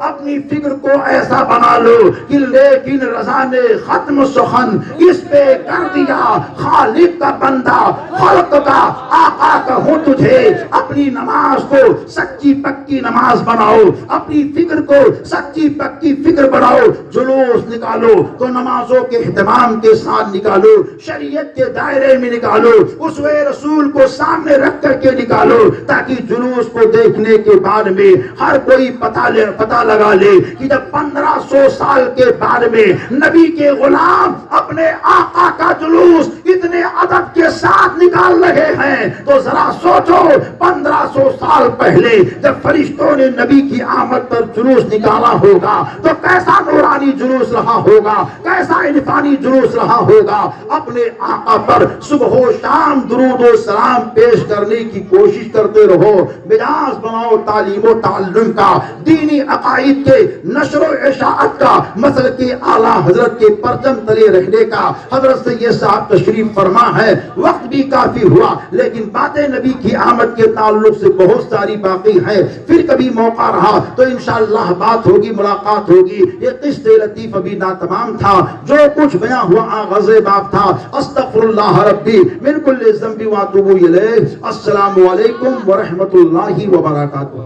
اپنی فکر کو ایسا بنا لو کہ لیکن رضا نے ختم سخن اس پہ کر دیا، خالق کا بندہ خلق کا آقا کہوں تجھے۔ اپنی نماز کو سچی پکی نماز بناؤ، اپنی فکر کو سچی پکی فکر بناؤ، جلوس نکالو تو نمازوں کے اہتمام کے ساتھ نکالو، شریعت کے دائرے میں نکالو، اسوہ رسول کو سامنے رکھ کر کے نکالو، تاکہ جلوس کو دیکھنے کے بعد میں ہر کوئی پتہ لگا لے کہ جب 1500 سال کے بعد میں نبی کے غلام اپنے آقا کا جلوس اتنے ادب کے ساتھ نکال رہے ہیں تو ذرا سوچو 1500 سال پہلے جب فرشتوں نے نبی کی آمد پر جلوس نکالا ہوگا تو کیسا نورانی جلوس رہا ہوگا، کیسا عرفانی جلوس رہا ہوگا۔ اپنے آقا پر صبح و شام درود و سلام پیش کرنے کی کوشش کرتے رہو، مزاج بناؤ تعلیم و تعلم کا، دینی عقائد کے نشر و اشاعت کا، مسلک اعلیٰ حضرت کے پرچم تلے رہنے کا۔ حضرت سید صاحب تشریف فرما ہے، وقت بھی کافی ہوا لیکن باتیں نبی کی آمد کے تعلق سے بہت دوستاری باقی ہے، پھر کبھی موقع رہا تو انشاءاللہ بات ہوگی، ملاقات ہوگی۔ یہ قسط لطیف ابھی ناتمام تھا، جو کچھ بیان ہوا آغاز باب تھا۔ استغفر اللہ ربی من کل ذنب واتوب الیہ۔ السلام علیکم ورحمۃ اللہ وبرکاتہ۔